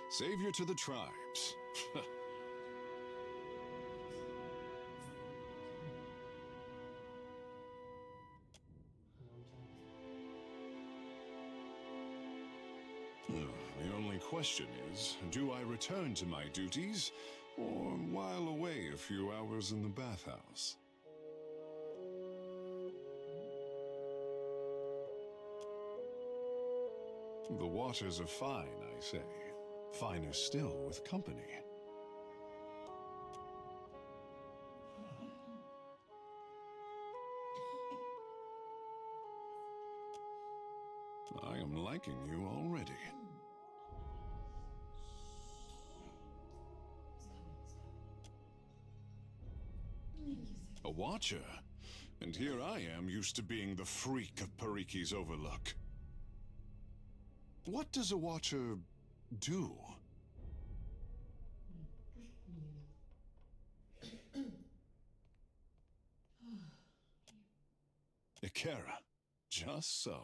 S4: Savior to the tribes. The only question is, do I return to my duties, or while away a few hours in the bathhouse? The waters are fine, I say. Finer still with company. I am liking you already. A watcher? And here I am, used to being the freak of Pariki's Overlook. What does a watcher do? Ikera, just so.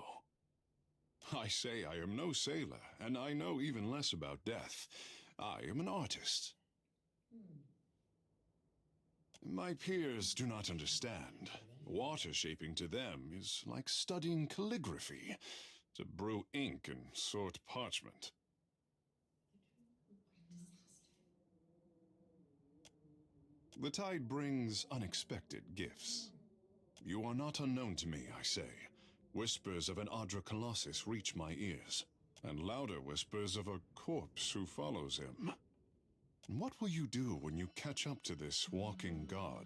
S4: I say I am no sailor, and I know even less about death. I am an artist. My peers do not understand. Water shaping to them is like studying calligraphy, to brew ink and sort parchment. The tide brings unexpected gifts. You are not unknown to me, I say. Whispers of an Adra Colossus reach my ears, and louder whispers of a corpse who follows him. What will you do when you catch up to this walking god?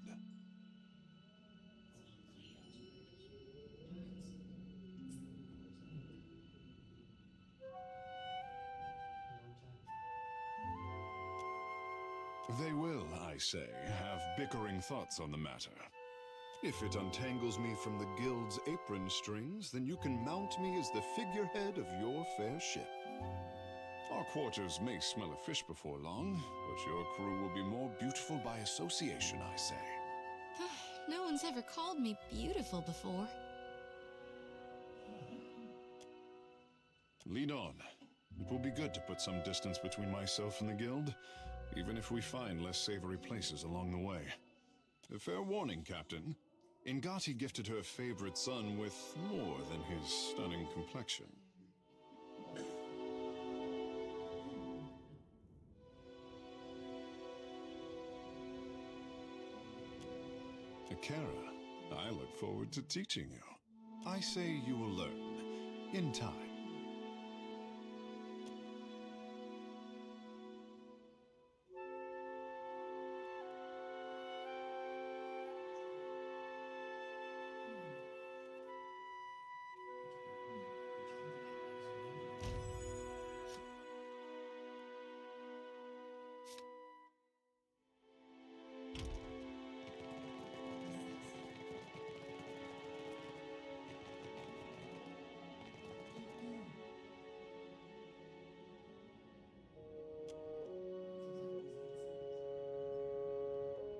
S4: They will, I say, have bickering thoughts on the matter. If it untangles me from the guild's apron strings, then you can mount me as the figurehead of your fair ship. Our quarters may smell of fish before long, but your crew will be more beautiful by association, I say.
S23: No one's ever called me beautiful before.
S4: Lead on. It will be good to put some distance between myself and the guild, even if we find less savory places along the way. A fair warning, Captain. Ngati gifted her favorite son with more than his stunning complexion. Ikera, I look forward to teaching you. I say you will learn, in time.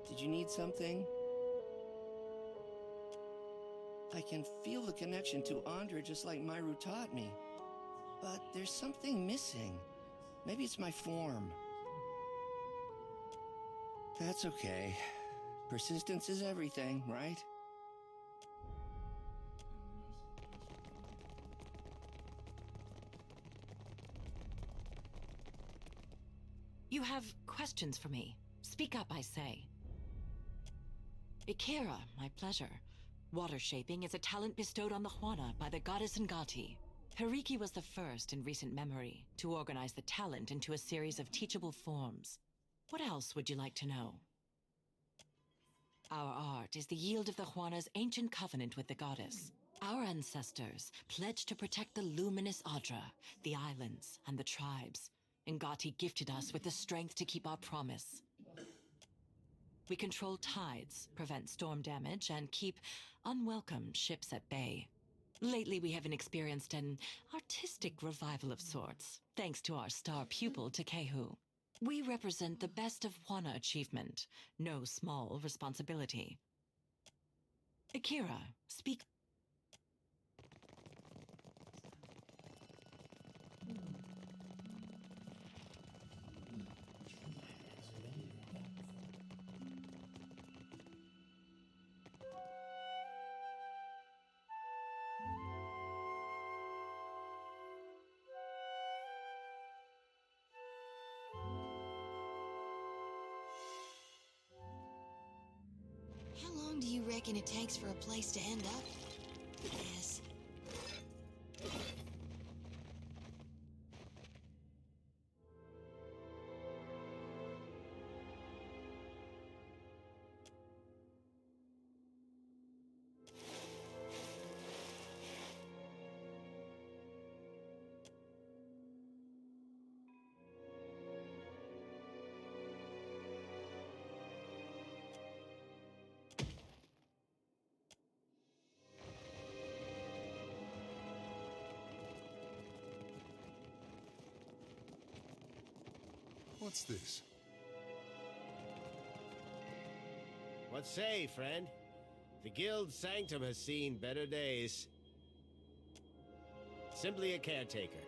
S18: Did you need something? I can feel the connection to Andra just like Myru taught me. But there's something missing. Maybe it's my form. That's okay. Persistence is everything, right?
S13: You have questions for me. Speak up, I say. Ikera, my pleasure. Water shaping is a talent bestowed on the Huana by the goddess Ngati.
S16: Periki was the first in recent memory to organize the talent into a series of teachable forms. What else would you like to know? Our art is the yield of the Huana's ancient covenant with the goddess. Our ancestors pledged to protect the luminous Adra, the islands, and the tribes. Ngati gifted us with the strength to keep our promise. We control tides, prevent storm damage, and keep unwelcome ships at bay. Lately, we have experienced an artistic revival of sorts, thanks to our star pupil, Takehu. We represent the best of Huana achievement, no small responsibility. Akira, speak.
S23: How long do you reckon it takes for a place to end up? Yes.
S4: What's this?
S9: What say, friend? The guild's sanctum has seen better days. Simply a caretaker.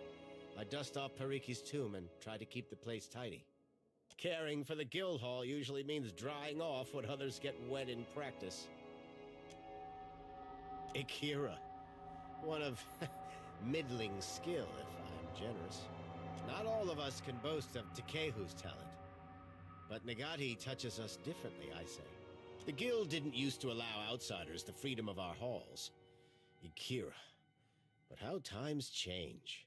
S9: I dust off Pariki's tomb and try to keep the place tidy. Caring for the guild hall usually means drying off what others get wet in practice. Akira. One of middling skill, if I'm generous. Not all of us can boast of Takehu's talent. But Nagati touches us differently, I say. The guild didn't used to allow outsiders the freedom of our halls. Akira. But how times change.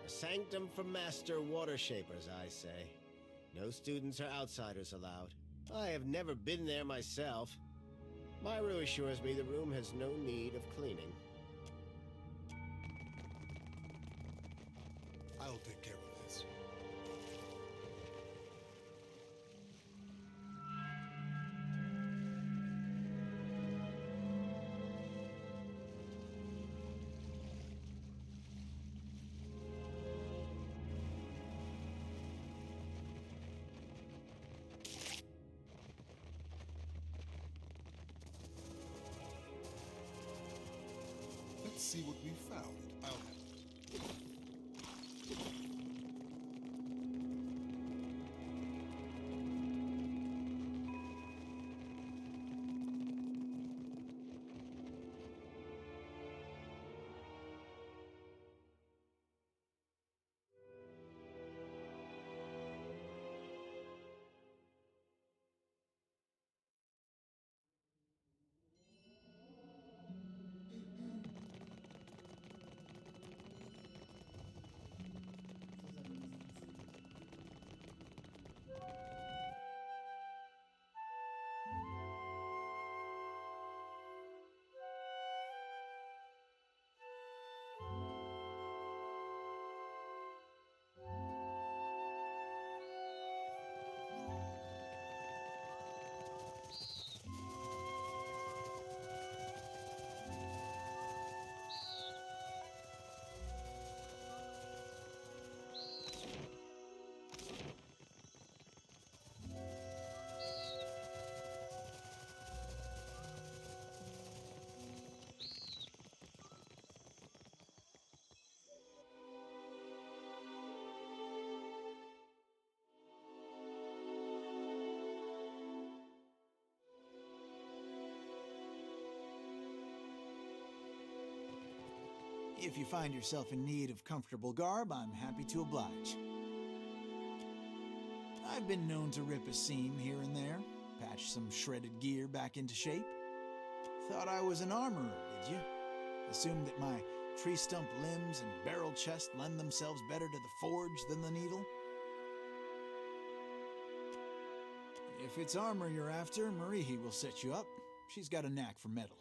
S9: A sanctum for master water shapers, I say. No students or outsiders allowed. I have never been there myself. Myru assures me the room has no need of cleaning.
S19: I'll take care of this. Let's see what we found.
S10: If you find yourself in need of comfortable garb, I'm happy to oblige. I've been known to rip a seam here and there, patch some shredded gear back into shape. Thought I was an armorer, did you? Assumed that my tree stump limbs and barrel chest lend themselves better to the forge than the needle? If it's armor you're after, Marihi will set you up. She's got a knack for metal.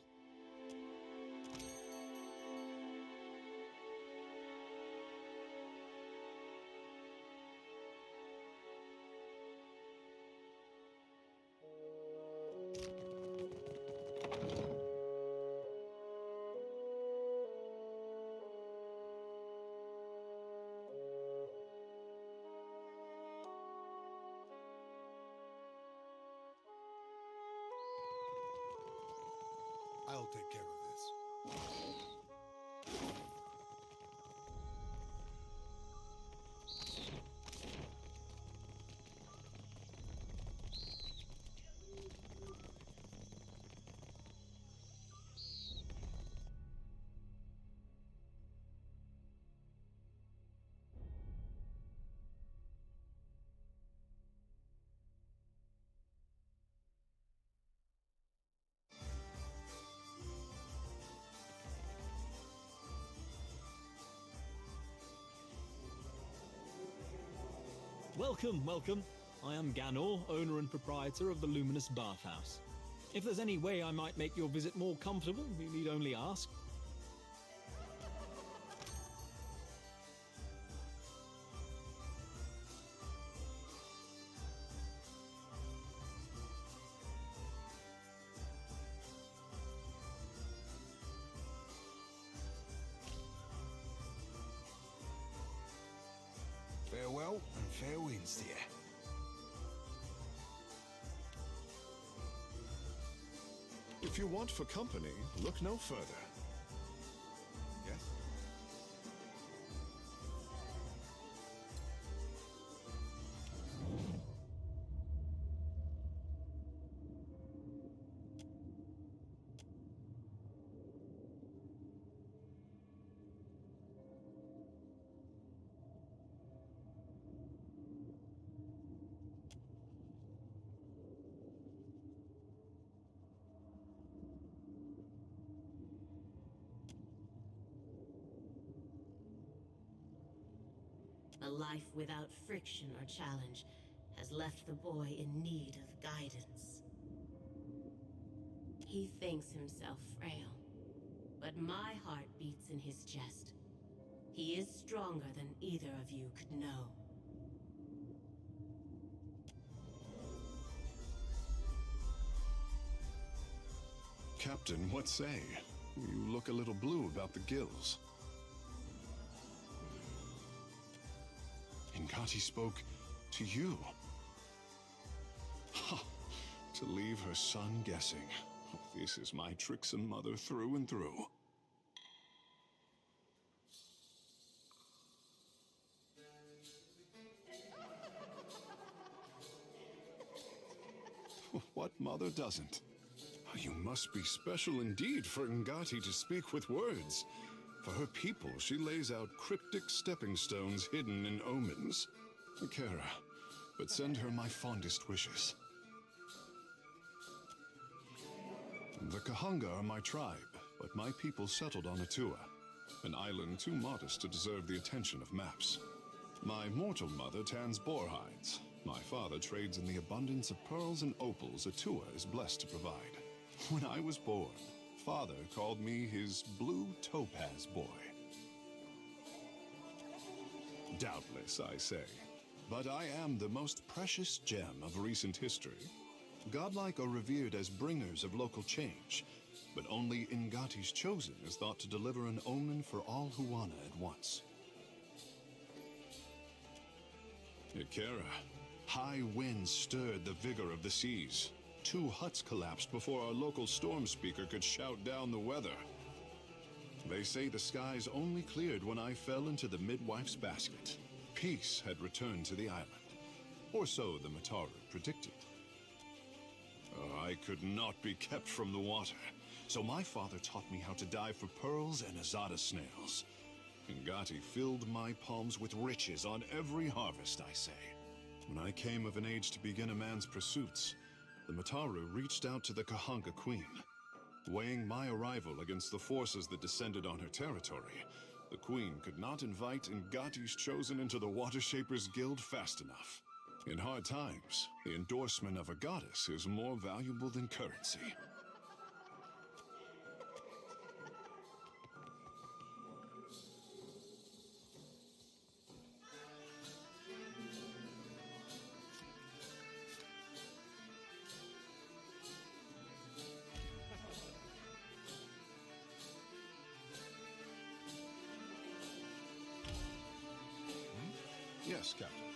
S19: I'll take care of this.
S14: Welcome, welcome. I am Ganor, owner and proprietor of the Luminous Bathhouse. If there's any way I might make your visit more comfortable, you need only ask.
S17: Farewell and fair winds to you.
S4: If you want for company, look no further. Yes?
S20: A life without friction or challenge has left the boy in need of guidance. He thinks himself frail, but my heart beats in his chest. He is stronger than either of you could know.
S4: Captain, what say? You look a little blue about the gills. Ingati spoke to you. Ha! To leave her son guessing. This is my tricksome mother through and through. What mother doesn't? You must be special indeed for Ingati to speak with words. For her people, she lays out cryptic stepping stones hidden in omens. Kara, but send her my fondest wishes. The Kahanga are my tribe, but my people settled on Atua, an island too modest to deserve the attention of maps. My mortal mother tans boar hides. My father trades in the abundance of pearls and opals Atua is blessed to provide. When I was born, Father called me his blue topaz boy. Doubtless, I say, but I am the most precious gem of recent history. Godlike are revered as bringers of local change, but only Ingati's Chosen is thought to deliver an omen for all Huana at once. Ikera, high winds stirred the vigor of the seas. 2 huts collapsed before our local storm speaker could shout down the weather. They say the skies only cleared when I fell into the midwife's basket. Peace had returned to the island, or so the Mataru predicted. I could not be kept from the water, so my father taught me how to dive for pearls and azada snails. Ingati filled my palms with riches on every harvest, I say. When I came of an age to begin a man's pursuits, the Mataru reached out to the Kahanga Queen. Weighing my arrival against the forces that descended on her territory, the Queen could not invite Ngati's chosen into the Water Shapers Guild fast enough. In hard times, the endorsement of a goddess is more valuable than currency. Yes, Captain.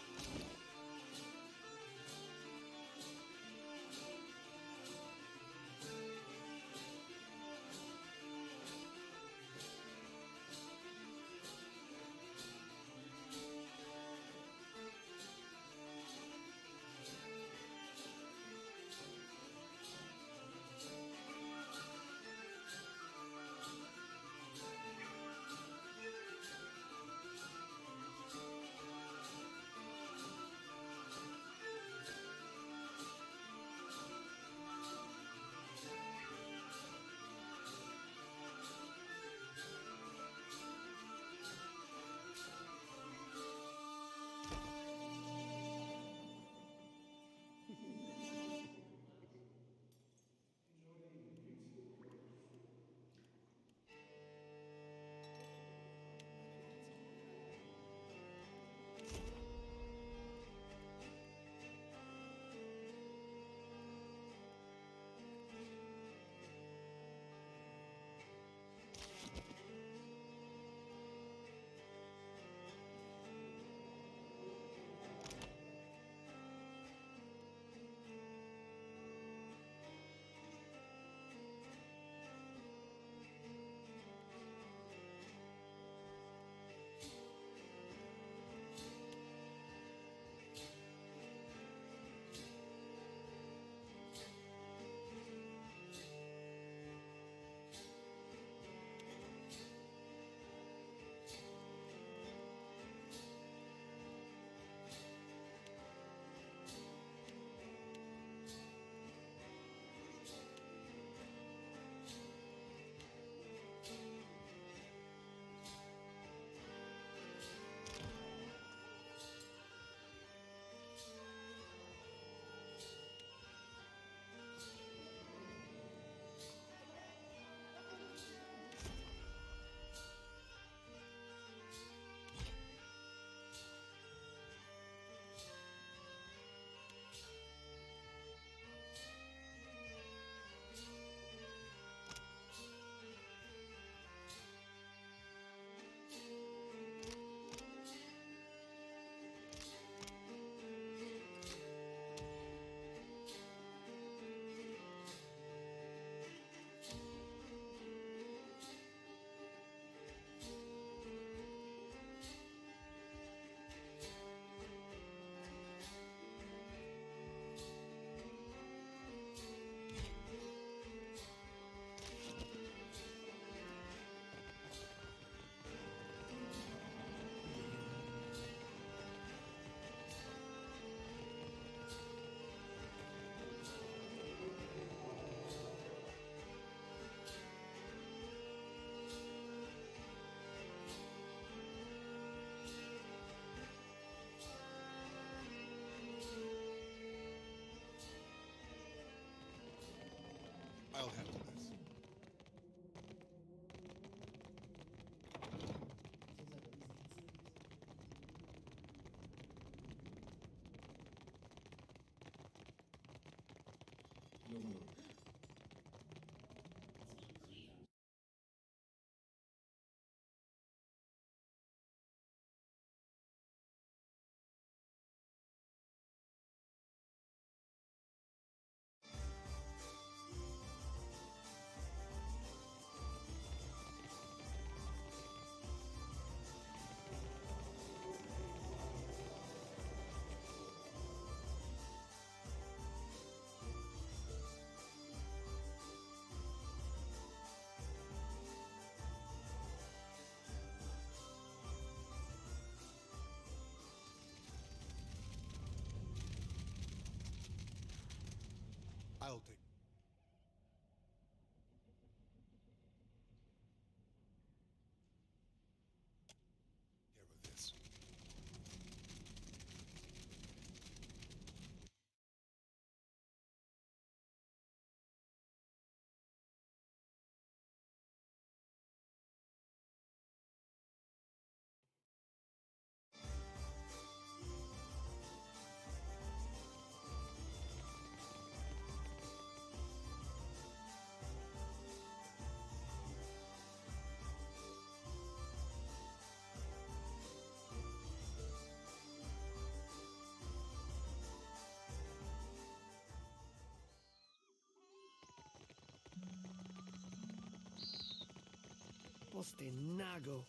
S3: Nago.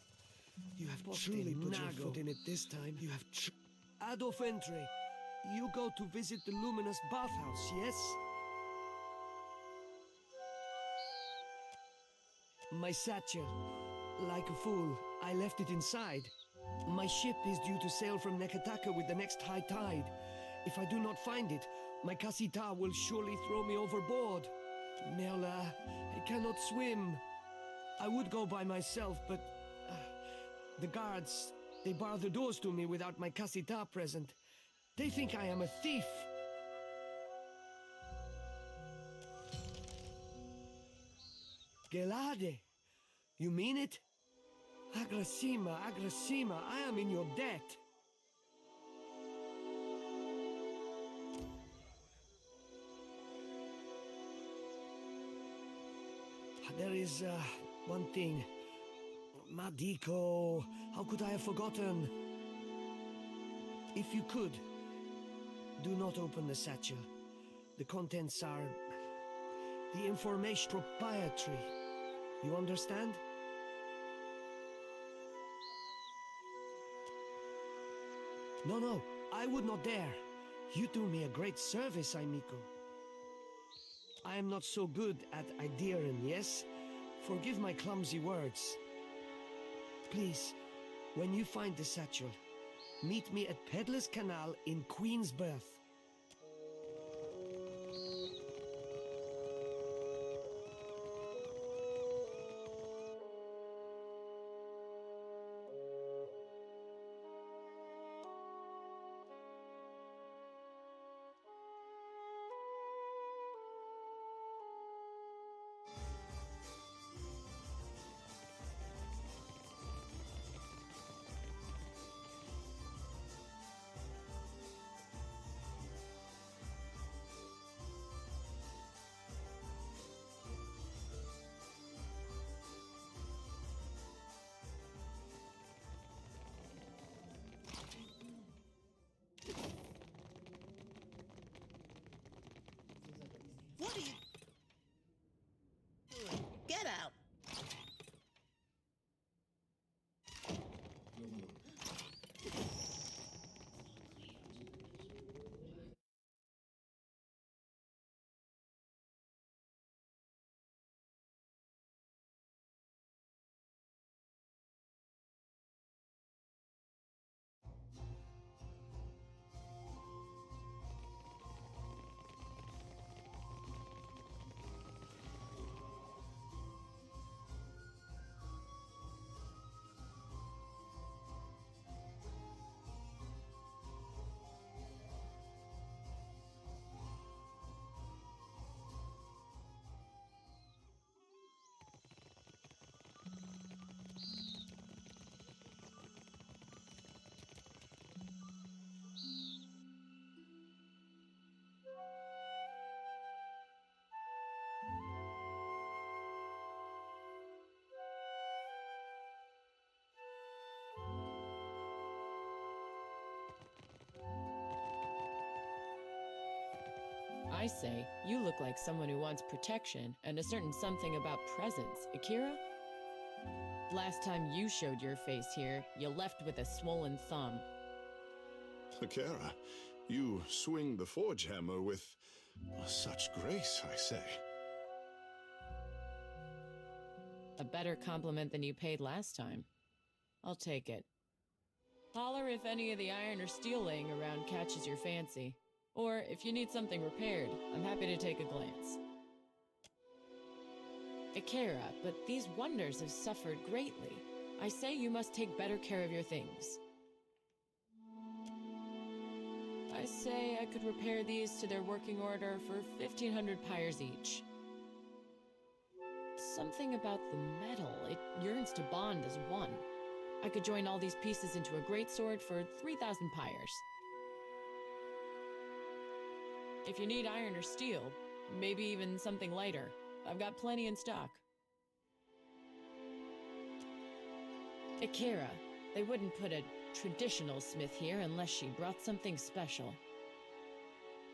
S3: You have truly put your foot in it this time. You have Adolf Entry, you go to visit the Luminous Bathhouse, yes? My satchel. Like a fool, I left it inside. My ship is due to sail from Nekataka with the next high tide. If I do not find it, my Kasita will surely throw me overboard. Merla, I cannot swim. I would go by myself, but the guards, they bar the doors to me without my Kasita present. They think I am a thief. Gelade, you mean it? Agrasima, Agrasima, I am in your debt. There is one thing. Madiko, how could I have forgotten? If you could, do not open the satchel. The contents are the information proprietary. You understand? No, I would not dare. You do me a great service, Aimiko. I am not so good at Ideiren, yes? Forgive my clumsy words. Please, when you find the satchel, meet me at Peddler's Canal in Queensberth.
S6: What are you doing? Get out!
S13: I say, you look like someone who wants protection and a certain something about presence. Akira? Last time you showed your face here, you left with a swollen thumb.
S4: Akira, you swing the forge hammer with such grace, I say.
S13: A better compliment than you paid last time. I'll take it. Holler if any of the iron or steel laying around catches your fancy. Or if you need something repaired, I'm happy to take a glance. Akira, but these wonders have suffered greatly. I say you must take better care of your things. I say I could repair these to their working order for 1,500 pyres each. Something about the metal, it yearns to bond as one. I could join all these pieces into a great sword for 3,000 pyres. If you need iron or steel, maybe even something lighter, I've got plenty in stock. Akira, they wouldn't put a traditional smith here unless she brought something special.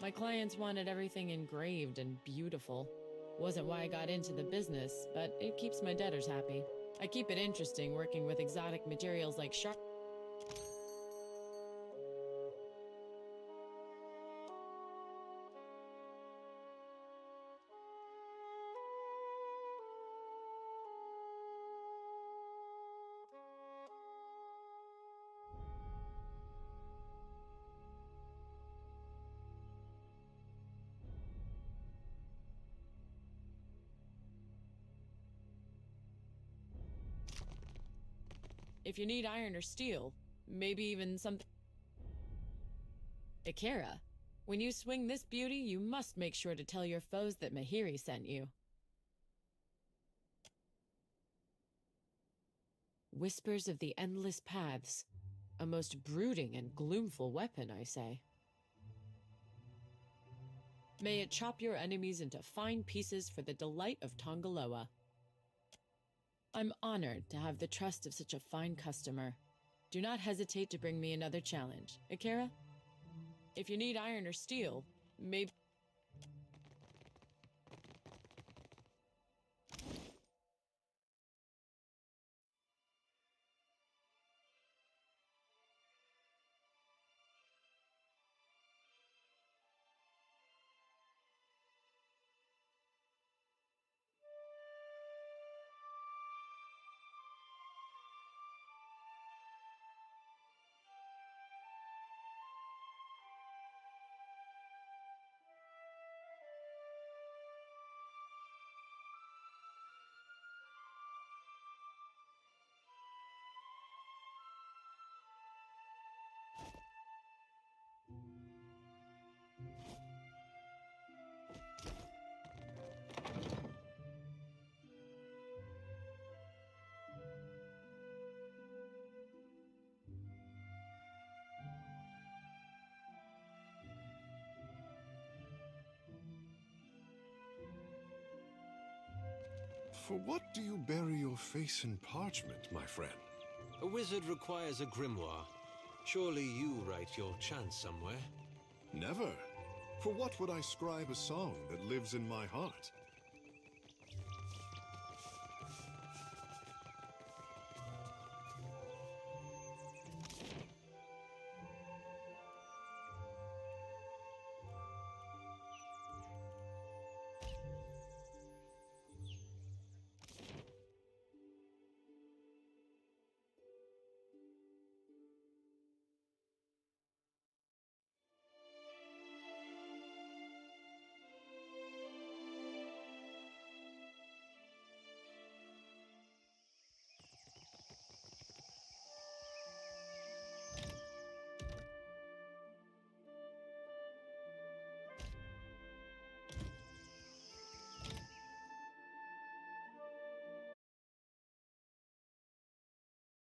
S13: My clients wanted everything engraved and beautiful. Wasn't why I got into the business, but it keeps my debtors happy. I keep it interesting working with exotic materials like shark. If you need iron or steel, maybe even something. Ikera, when you swing this beauty, you must make sure to tell your foes that Mahiri sent you. Whispers of the Endless Paths. A most brooding and gloomful weapon, I say. May it chop your enemies into fine pieces for the delight of Tongaloa. I'm honored to have the trust of such a fine customer. Do not hesitate to bring me another challenge. Ikera? If you need iron or steel, maybe...
S4: For what do you bury your face in parchment, my friend?
S2: A wizard requires a grimoire. Surely you write your chants somewhere.
S4: Never. For what would I scribe a song that lives in my heart?